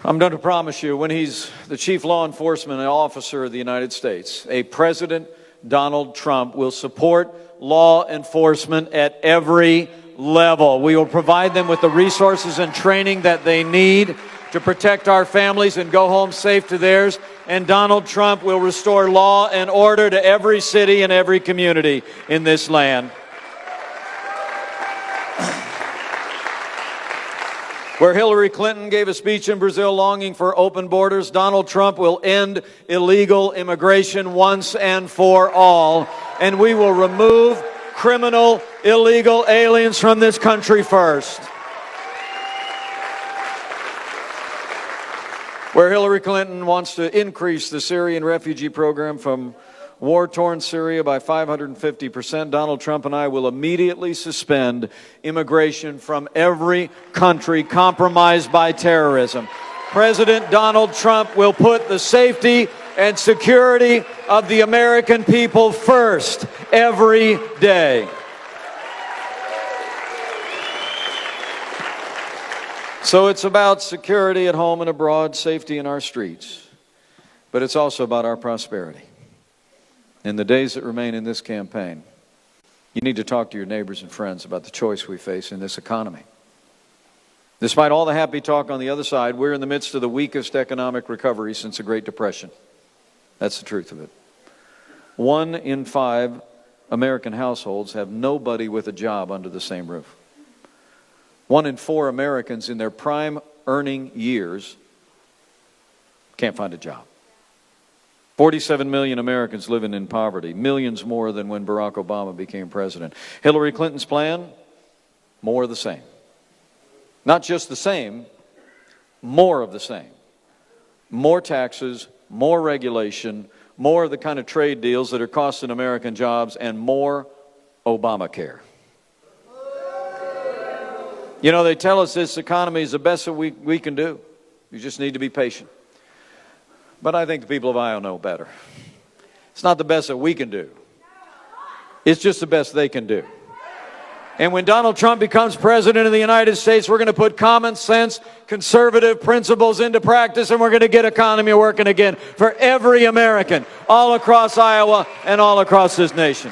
I'm going to promise you, when he's the chief law enforcement officer of the United States, a President Donald Trump will support law enforcement at every level. We will provide them with the resources and training that they need to protect our families and go home safe to theirs. And Donald Trump will restore law and order to every city and every community in this land. Where Hillary Clinton gave a speech in Brazil longing for open borders, Donald Trump will end illegal immigration once and for all. And we will remove criminal, illegal aliens from this country first. Where Hillary Clinton wants to increase the Syrian refugee program from war-torn Syria by 550%, Donald Trump and I will immediately suspend immigration from every country compromised by terrorism. President Donald Trump will put the safety and security of the American people first every day. So it's about security at home and abroad, safety in our streets, but it's also about our prosperity. In the days that remain in this campaign, you need to talk to your neighbors and friends about the choice we face in this economy. Despite all the happy talk on the other side, we're in the midst of the weakest economic recovery since the Great Depression. That's the truth of it. 1 in 5 American households have nobody with a job under the same roof. 1 in 4 Americans in their prime earning years can't find a job. 47 million Americans living in poverty, millions more than when Barack Obama became president. Hillary Clinton's plan, more of the same. Not just the same, more of the same. More taxes, more regulation, more of the kind of trade deals that are costing American jobs, and more Obamacare. You know, they tell us this economy is the best that we can do. You just need to be patient. But I think the people of Iowa know better. It's not the best that we can do. It's just the best they can do. And when Donald Trump becomes president of the United States, we're going to put common sense, conservative principles into practice, and we're going to get economy working again for every American, all across Iowa and all across this nation.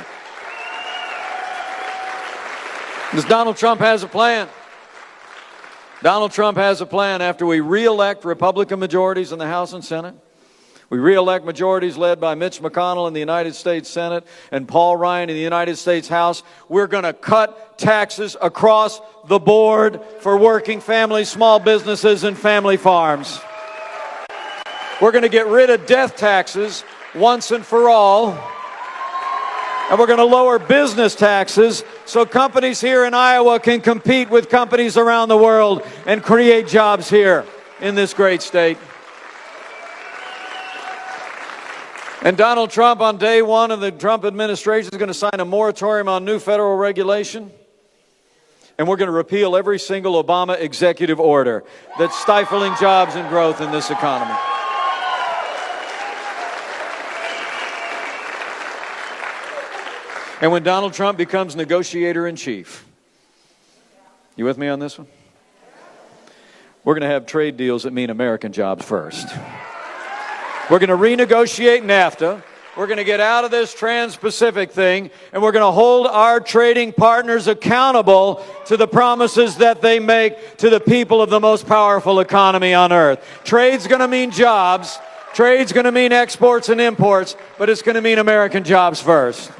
Because Donald Trump has a plan. Donald Trump has a plan. After we re-elect Republican majorities in the House and Senate, we re-elect majorities led by Mitch McConnell in the United States Senate and Paul Ryan in the United States House, we're going to cut taxes across the board for working families, small businesses, and family farms. We're going to get rid of death taxes once and for all. And we're going to lower business taxes so companies here in Iowa can compete with companies around the world and create jobs here in this great state. And Donald Trump, on day one of the Trump administration, is going to sign a moratorium on new federal regulation. And we're going to repeal every single Obama executive order that's stifling jobs and growth in this economy. And when Donald Trump becomes negotiator in chief, you with me on this one? We're going to have trade deals that mean American jobs first. We're going to renegotiate NAFTA. We're going to get out of this Trans-Pacific thing, and we're going to hold our trading partners accountable to the promises that they make to the people of the most powerful economy on earth. Trade's going to mean jobs. Trade's going to mean exports and imports, but it's going to mean American jobs first.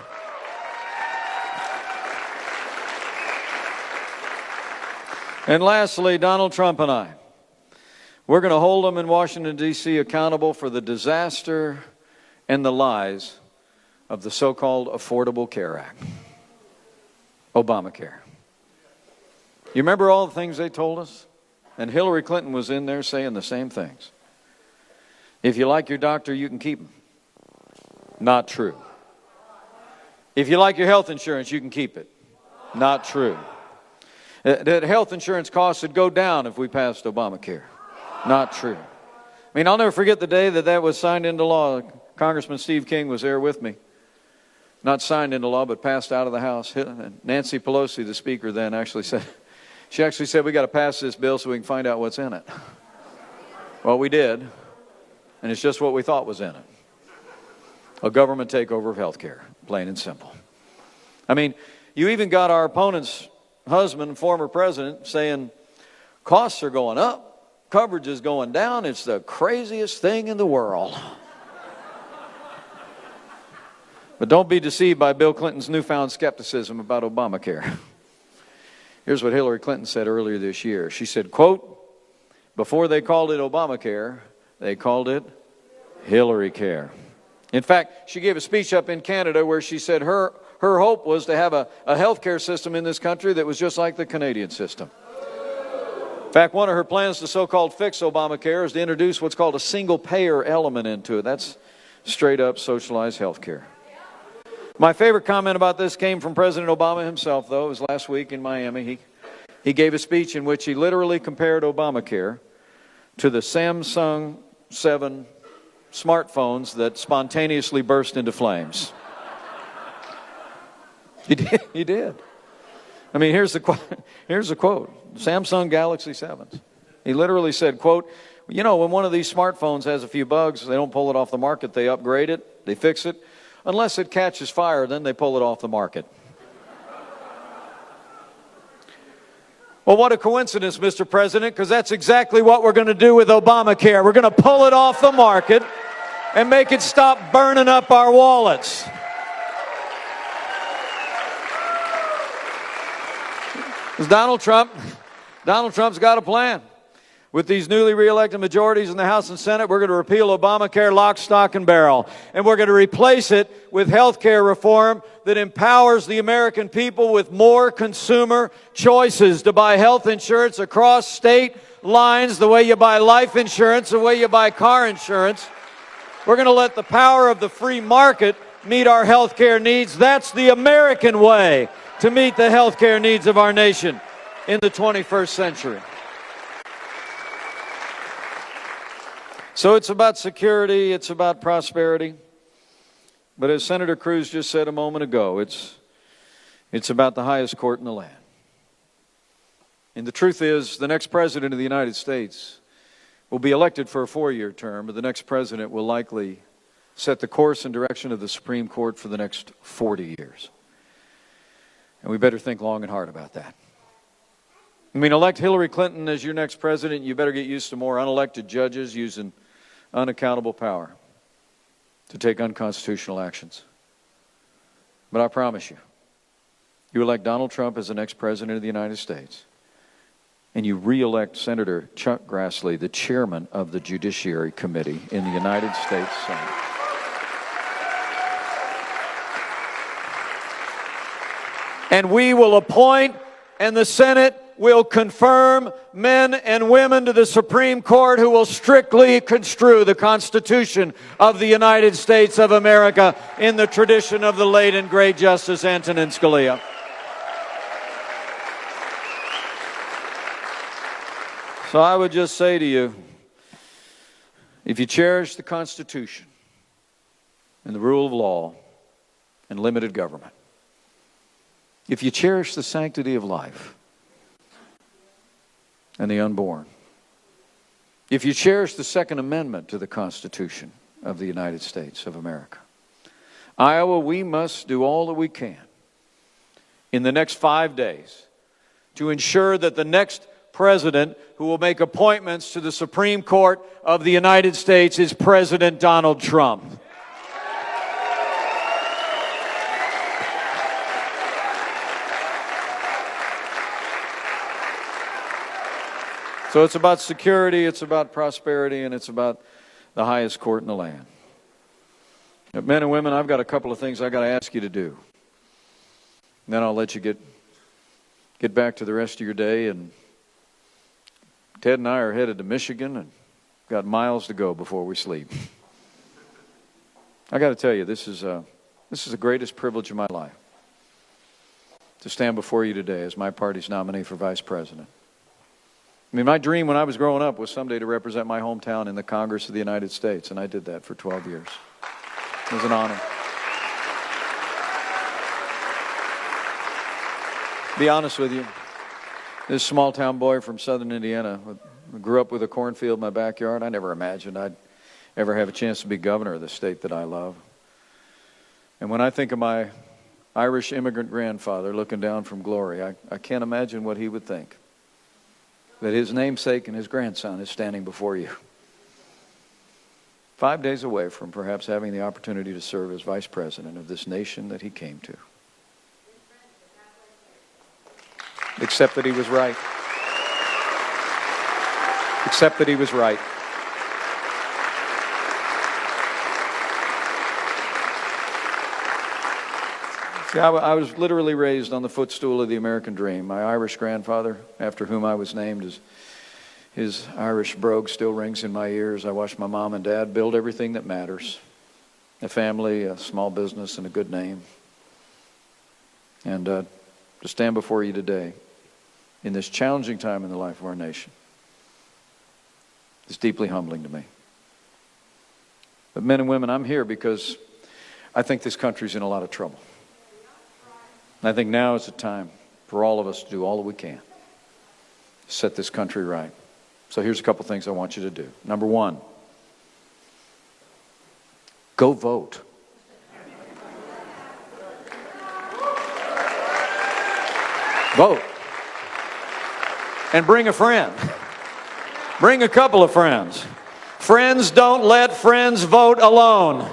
And lastly, Donald Trump and I, we're going to hold them in Washington, D.C. accountable for the disaster and the lies of the so-called Affordable Care Act, Obamacare. You remember all the things they told us? And Hillary Clinton was in there saying the same things. If you like your doctor, you can keep him. Not true. If you like your health insurance, you can keep it. Not true. That health insurance costs would go down if we passed Obamacare. Not true. I mean, I'll never forget the day that was signed into law. Congressman Steve King was there with me. Not signed into law, but passed out of the House. Nancy Pelosi, the speaker then, actually said, we got to pass this bill so we can find out what's in it. Well, we did, and it's just what we thought was in it. A government takeover of health care, plain and simple. I mean, you even got our opponent's husband, former president, saying costs are going up, coverage is going down, it's the craziest thing in the world. But don't be deceived by Bill Clinton's newfound skepticism about Obamacare. Here's what Hillary Clinton said earlier this year. She said, quote, before they called it Obamacare, they called it Hillary Care. In fact, she gave a speech up in Canada where she said her her hope was to have a health care system in this country that was just like the Canadian system. In fact, one of her plans to so-called fix Obamacare is to introduce what's called a single-payer element into it. That's straight-up socialized health care. My favorite comment about this came from President Obama himself, though. It was last week in Miami. He gave a speech in which he literally compared Obamacare to the Samsung 7 smartphones that spontaneously burst into flames. He did. I mean, here's the quote. Samsung Galaxy 7s. He literally said, quote, you know, when one of these smartphones has a few bugs, they don't pull it off the market, they upgrade it, they fix it. Unless it catches fire, then they pull it off the market. Well, what a coincidence, Mr. President, because that's exactly what we're going to do with Obamacare. We're going to pull it off the market and make it stop burning up our wallets. Because Donald Trump's got a plan. With these newly re-elected majorities in the House and Senate, we're going to repeal Obamacare lock, stock, and barrel. And we're going to replace it with health care reform that empowers the American people with more consumer choices to buy health insurance across state lines, the way you buy life insurance, the way you buy car insurance. We're going to let the power of the free market meet our health care needs. That's the American way to meet the health care needs of our nation in the 21st century. So it's about security, it's about prosperity. But as Senator Cruz just said a moment ago, it's about the highest court in the land. And the truth is, the next president of the United States will be elected for a 4-year term, but the next president will likely set the course and direction of the Supreme Court for the next 40 years. And we better think long and hard about that. I mean, elect Hillary Clinton as your next president, you better get used to more unelected judges using unaccountable power to take unconstitutional actions. But I promise you, you elect Donald Trump as the next president of the United States, and you re-elect Senator Chuck Grassley, the chairman of the Judiciary Committee in the United States Senate. And we will appoint, and the Senate will confirm men and women to the Supreme Court who will strictly construe the Constitution of the United States of America in the tradition of the late and great Justice Antonin Scalia. So I would just say to you, if you cherish the Constitution and the rule of law and limited government, if you cherish the sanctity of life and the unborn, if you cherish the Second Amendment to the Constitution of the United States of America, Iowa, we must do all that we can in the next 5 days to ensure that the next president who will make appointments to the Supreme Court of the United States is President Donald Trump. So it's about security, it's about prosperity, and it's about the highest court in the land. But men and women, I've got a couple of things I've got to ask you to do. And then I'll let you get back to the rest of your day. And Ted and I are headed to Michigan and got miles to go before we sleep. I got to tell you, this is the greatest privilege of my life, to stand before you today as my party's nominee for vice president. I mean, my dream when I was growing up was someday to represent my hometown in the Congress of the United States, and I did that for 12 years. It was an honor. Be honest with you, this small-town boy from southern Indiana who grew up with a cornfield in my backyard, I never imagined I'd ever have a chance to be governor of the state that I love. And when I think of my Irish immigrant grandfather looking down from glory, I can't imagine what he would think, that his namesake and his grandson is standing before you, 5 days away from perhaps having the opportunity to serve as vice president of this nation that he came to. Except that he was right. Except that he was right. Yeah, I was literally raised on the footstool of the American dream. My Irish grandfather, after whom I was named, his Irish brogue still rings in my ears. I watched my mom and dad build everything that matters. A family, a small business, and a good name. And to stand before you today in this challenging time in the life of our nation is deeply humbling to me. But men and women, I'm here because I think this country's in a lot of trouble. And I think now is the time for all of us to do all that we can to set this country right. So here's a couple things I want you to do. Number one, go vote. Vote. And bring a friend. Bring a couple of friends. Friends don't let friends vote alone.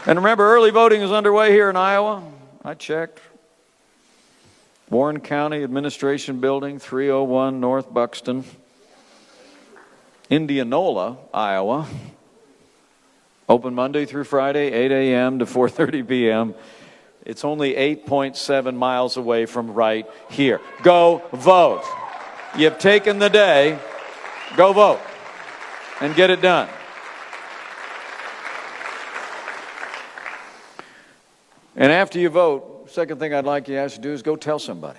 And remember, early voting is underway here in Iowa. I checked. Warren County Administration Building, 301 North Buxton, Indianola, Iowa. Open Monday through Friday, 8 a.m. to 4:30 p.m. It's only 8.7 miles away from right here. Go vote. You've taken the day. Go vote and get it done. And after you vote, second thing I'd like you to ask you to do is go tell somebody.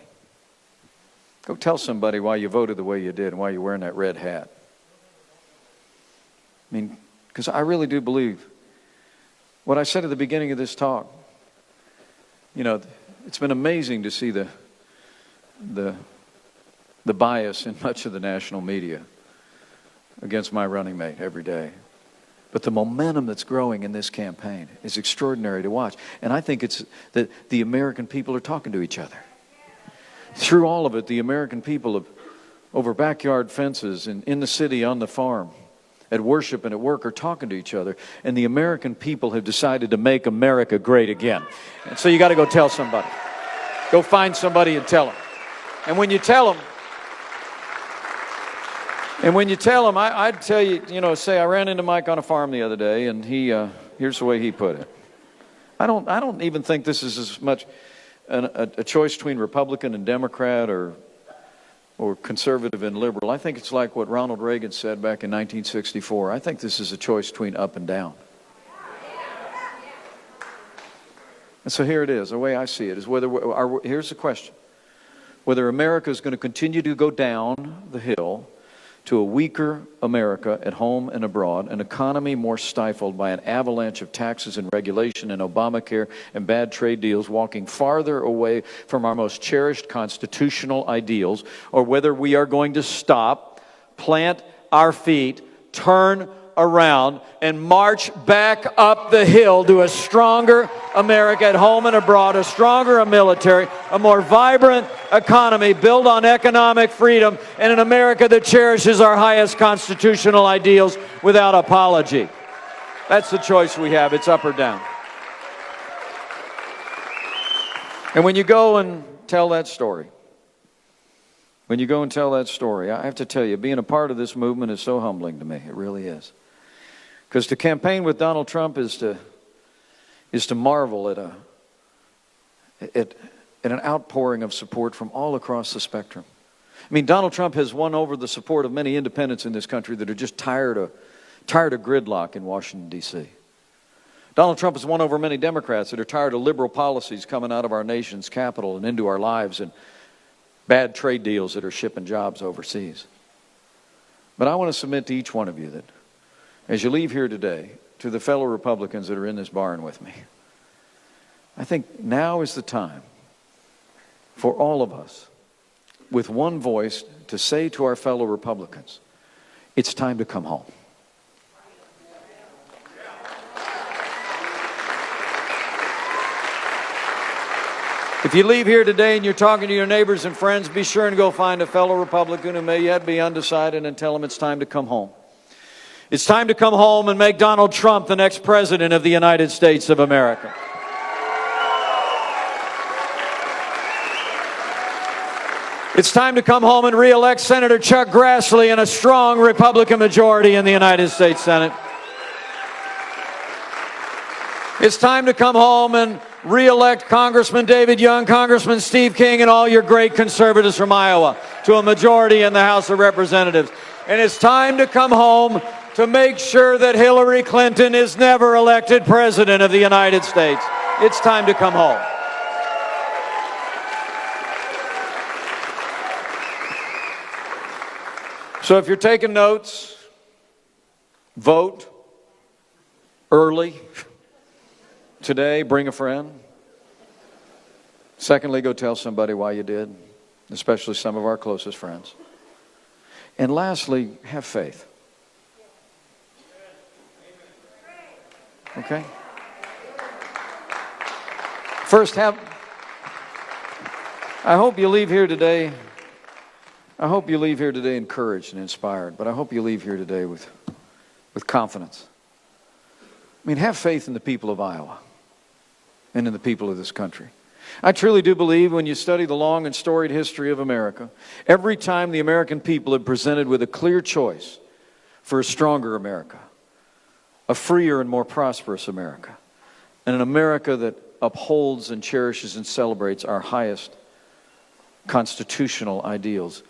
Go tell somebody why you voted the way you did and why you're wearing that red hat. I mean, because I really do believe what I said at the beginning of this talk. You know, it's been amazing to see the bias in much of the national media against my running mate every day. But the momentum that's growing in this campaign is extraordinary to watch. And I think it's that the American people are talking to each other. Through all of it, the American people over backyard fences and in the city, on the farm, at worship and at work are talking to each other. And the American people have decided to make America great again. And so you got to go tell somebody. Go find somebody and tell them. And when you tell them, I'd tell you, say I ran into Mike on a farm the other day, and here's the way he put it. I don't even think this is as much a choice between Republican and Democrat or conservative and liberal. I think it's like what Ronald Reagan said back in 1964. I think this is a choice between up and down. And so here it is. The way I see it is here's the question. Whether America is going to continue to go down the hill to a weaker America at home and abroad, an economy more stifled by an avalanche of taxes and regulation and Obamacare and bad trade deals, walking farther away from our most cherished constitutional ideals, or whether we are going to stop, plant our feet, turn around, and march back up the hill to a stronger America at home and abroad, a stronger military, a more vibrant economy built on economic freedom, and an America that cherishes our highest constitutional ideals without apology. That's the choice we have. It's up or down. And when you go and tell that story, I have to tell you, being a part of this movement is so humbling to me. It really is. Because to campaign with Donald Trump is to marvel at an outpouring of support from all across the spectrum. I mean, Donald Trump has won over the support of many independents in this country that are just tired of gridlock in Washington, D.C. Donald Trump has won over many Democrats that are tired of liberal policies coming out of our nation's capital and into our lives, and bad trade deals that are shipping jobs overseas. But I want to submit to each one of you that as you leave here today, to the fellow Republicans that are in this barn with me, I think now is the time for all of us, with one voice, to say to our fellow Republicans, it's time to come home. If you leave here today and you're talking to your neighbors and friends, be sure and go find a fellow Republican who may yet be undecided and tell them it's time to come home. It's time to come home and make Donald Trump the next president of the United States of America. It's time to come home and re-elect Senator Chuck Grassley and a strong Republican majority in the United States Senate. It's time to come home and re-elect Congressman David Young, Congressman Steve King, and all your great conservatives from Iowa to a majority in the House of Representatives. And it's time to come home to make sure that Hillary Clinton is never elected President of the United States. It's time to come home. So if you're taking notes, vote early. Today, bring a friend. Secondly, go tell somebody why you did, especially some of our closest friends. And lastly, have faith. Okay? First, I hope you leave here today. I hope you leave here today encouraged and inspired, but I hope you leave here today with confidence. I mean, have faith in the people of Iowa and in the people of this country. I truly do believe when you study the long and storied history of America, every time the American people have presented with a clear choice for a stronger America, a freer and more prosperous America, and an America that upholds and cherishes and celebrates our highest constitutional ideals,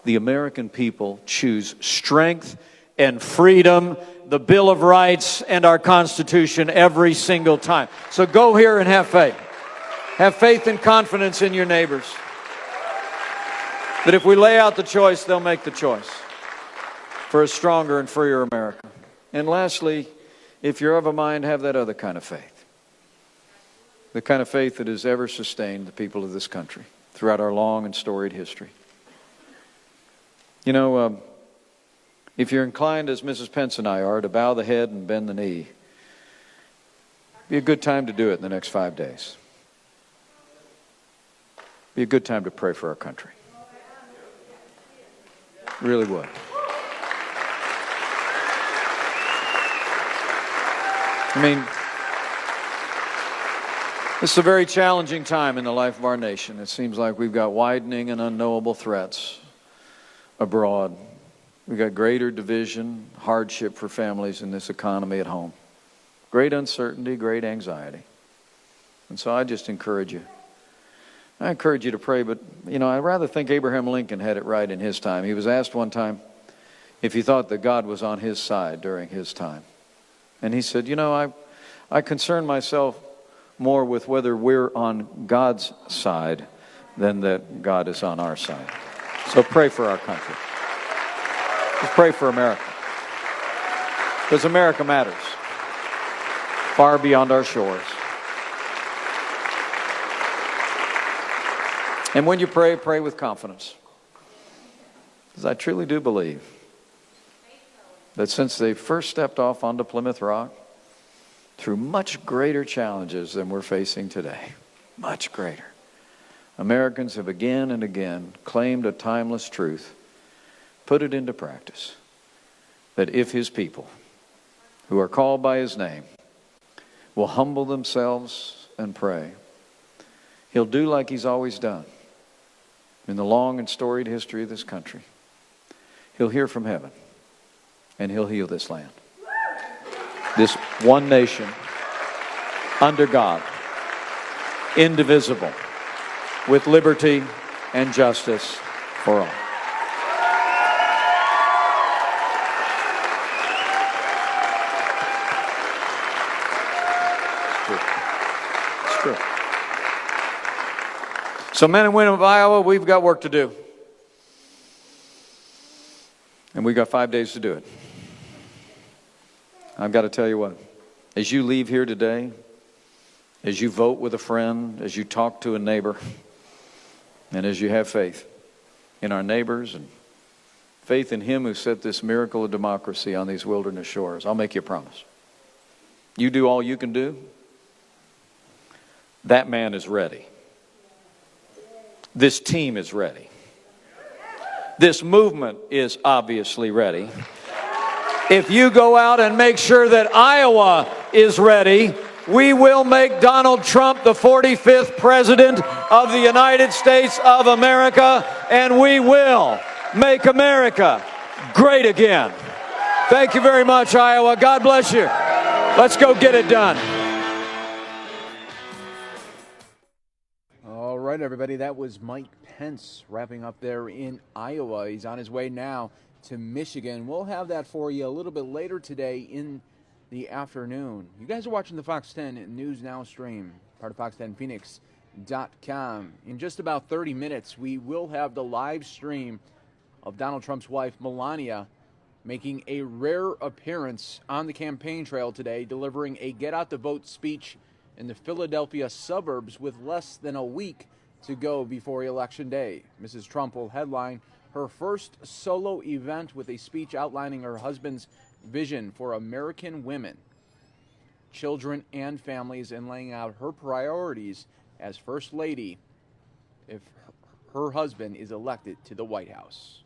the American people choose strength and freedom, the Bill of Rights, and our Constitution every single time. So go here and have faith. Have faith and confidence in your neighbors. That if we lay out the choice, they'll make the choice for a stronger and freer America. And lastly, if you're of a mind, have that other kind of faith. The kind of faith that has ever sustained the people of this country throughout our long and storied history. You know, if you're inclined, as Mrs. Pence and I are, to bow the head and bend the knee, be a good time to do it in the next 5 days. Be a good time to pray for our country. Really would. I mean, this is a very challenging time in the life of our nation. It seems like we've got widening and unknowable threats abroad. We've got greater division, hardship for families in this economy at home. Great uncertainty, great anxiety. And so I just encourage you. I encourage you to pray, but, you know, I rather think Abraham Lincoln had it right in his time. He was asked one time if he thought that God was on his side during his time. And he said, you know, I concern myself more with whether we're on God's side than that God is on our side. So pray for our country. Just pray for America. Because America matters. Far beyond our shores. And when you pray, pray with confidence. Because I truly do believe that since they first stepped off onto Plymouth Rock, through much greater challenges than we're facing today, much greater, Americans have again and again claimed a timeless truth, put it into practice, that if His people, who are called by His name, will humble themselves and pray, He'll do like He's always done in the long and storied history of this country. He'll hear from heaven, and He'll heal this land. This one nation, under God, indivisible, with liberty and justice for all. It's true. So men and women of Iowa, we've got work to do. And we've got 5 days to do it. I've got to tell you what, as you leave here today, as you vote with a friend, as you talk to a neighbor, and as you have faith in our neighbors and faith in Him who set this miracle of democracy on these wilderness shores, I'll make you a promise. You do all you can do, that man is ready. This team is ready. This movement is obviously ready. If you go out and make sure that Iowa is ready, we will make Donald Trump the 45th President of the United States of America, and we will make America great again. Thank you very much, Iowa. God bless you. Let's go get it done. right, everybody, that was Mike Pence wrapping up there in Iowa. He's on his way now to Michigan. We'll have that for you a little bit later today in the afternoon. You guys are watching the Fox 10 News Now stream, part of Fox10Phoenix.com. In just about 30 minutes, we will have the live stream of Donald Trump's wife, Melania, making a rare appearance on the campaign trail today, delivering a get out the vote speech in the Philadelphia suburbs with less than a week to go before Election Day. Mrs. Trump will headline her first solo event with a speech outlining her husband's vision for American women, children, and families, and laying out her priorities as First Lady if her husband is elected to the White House.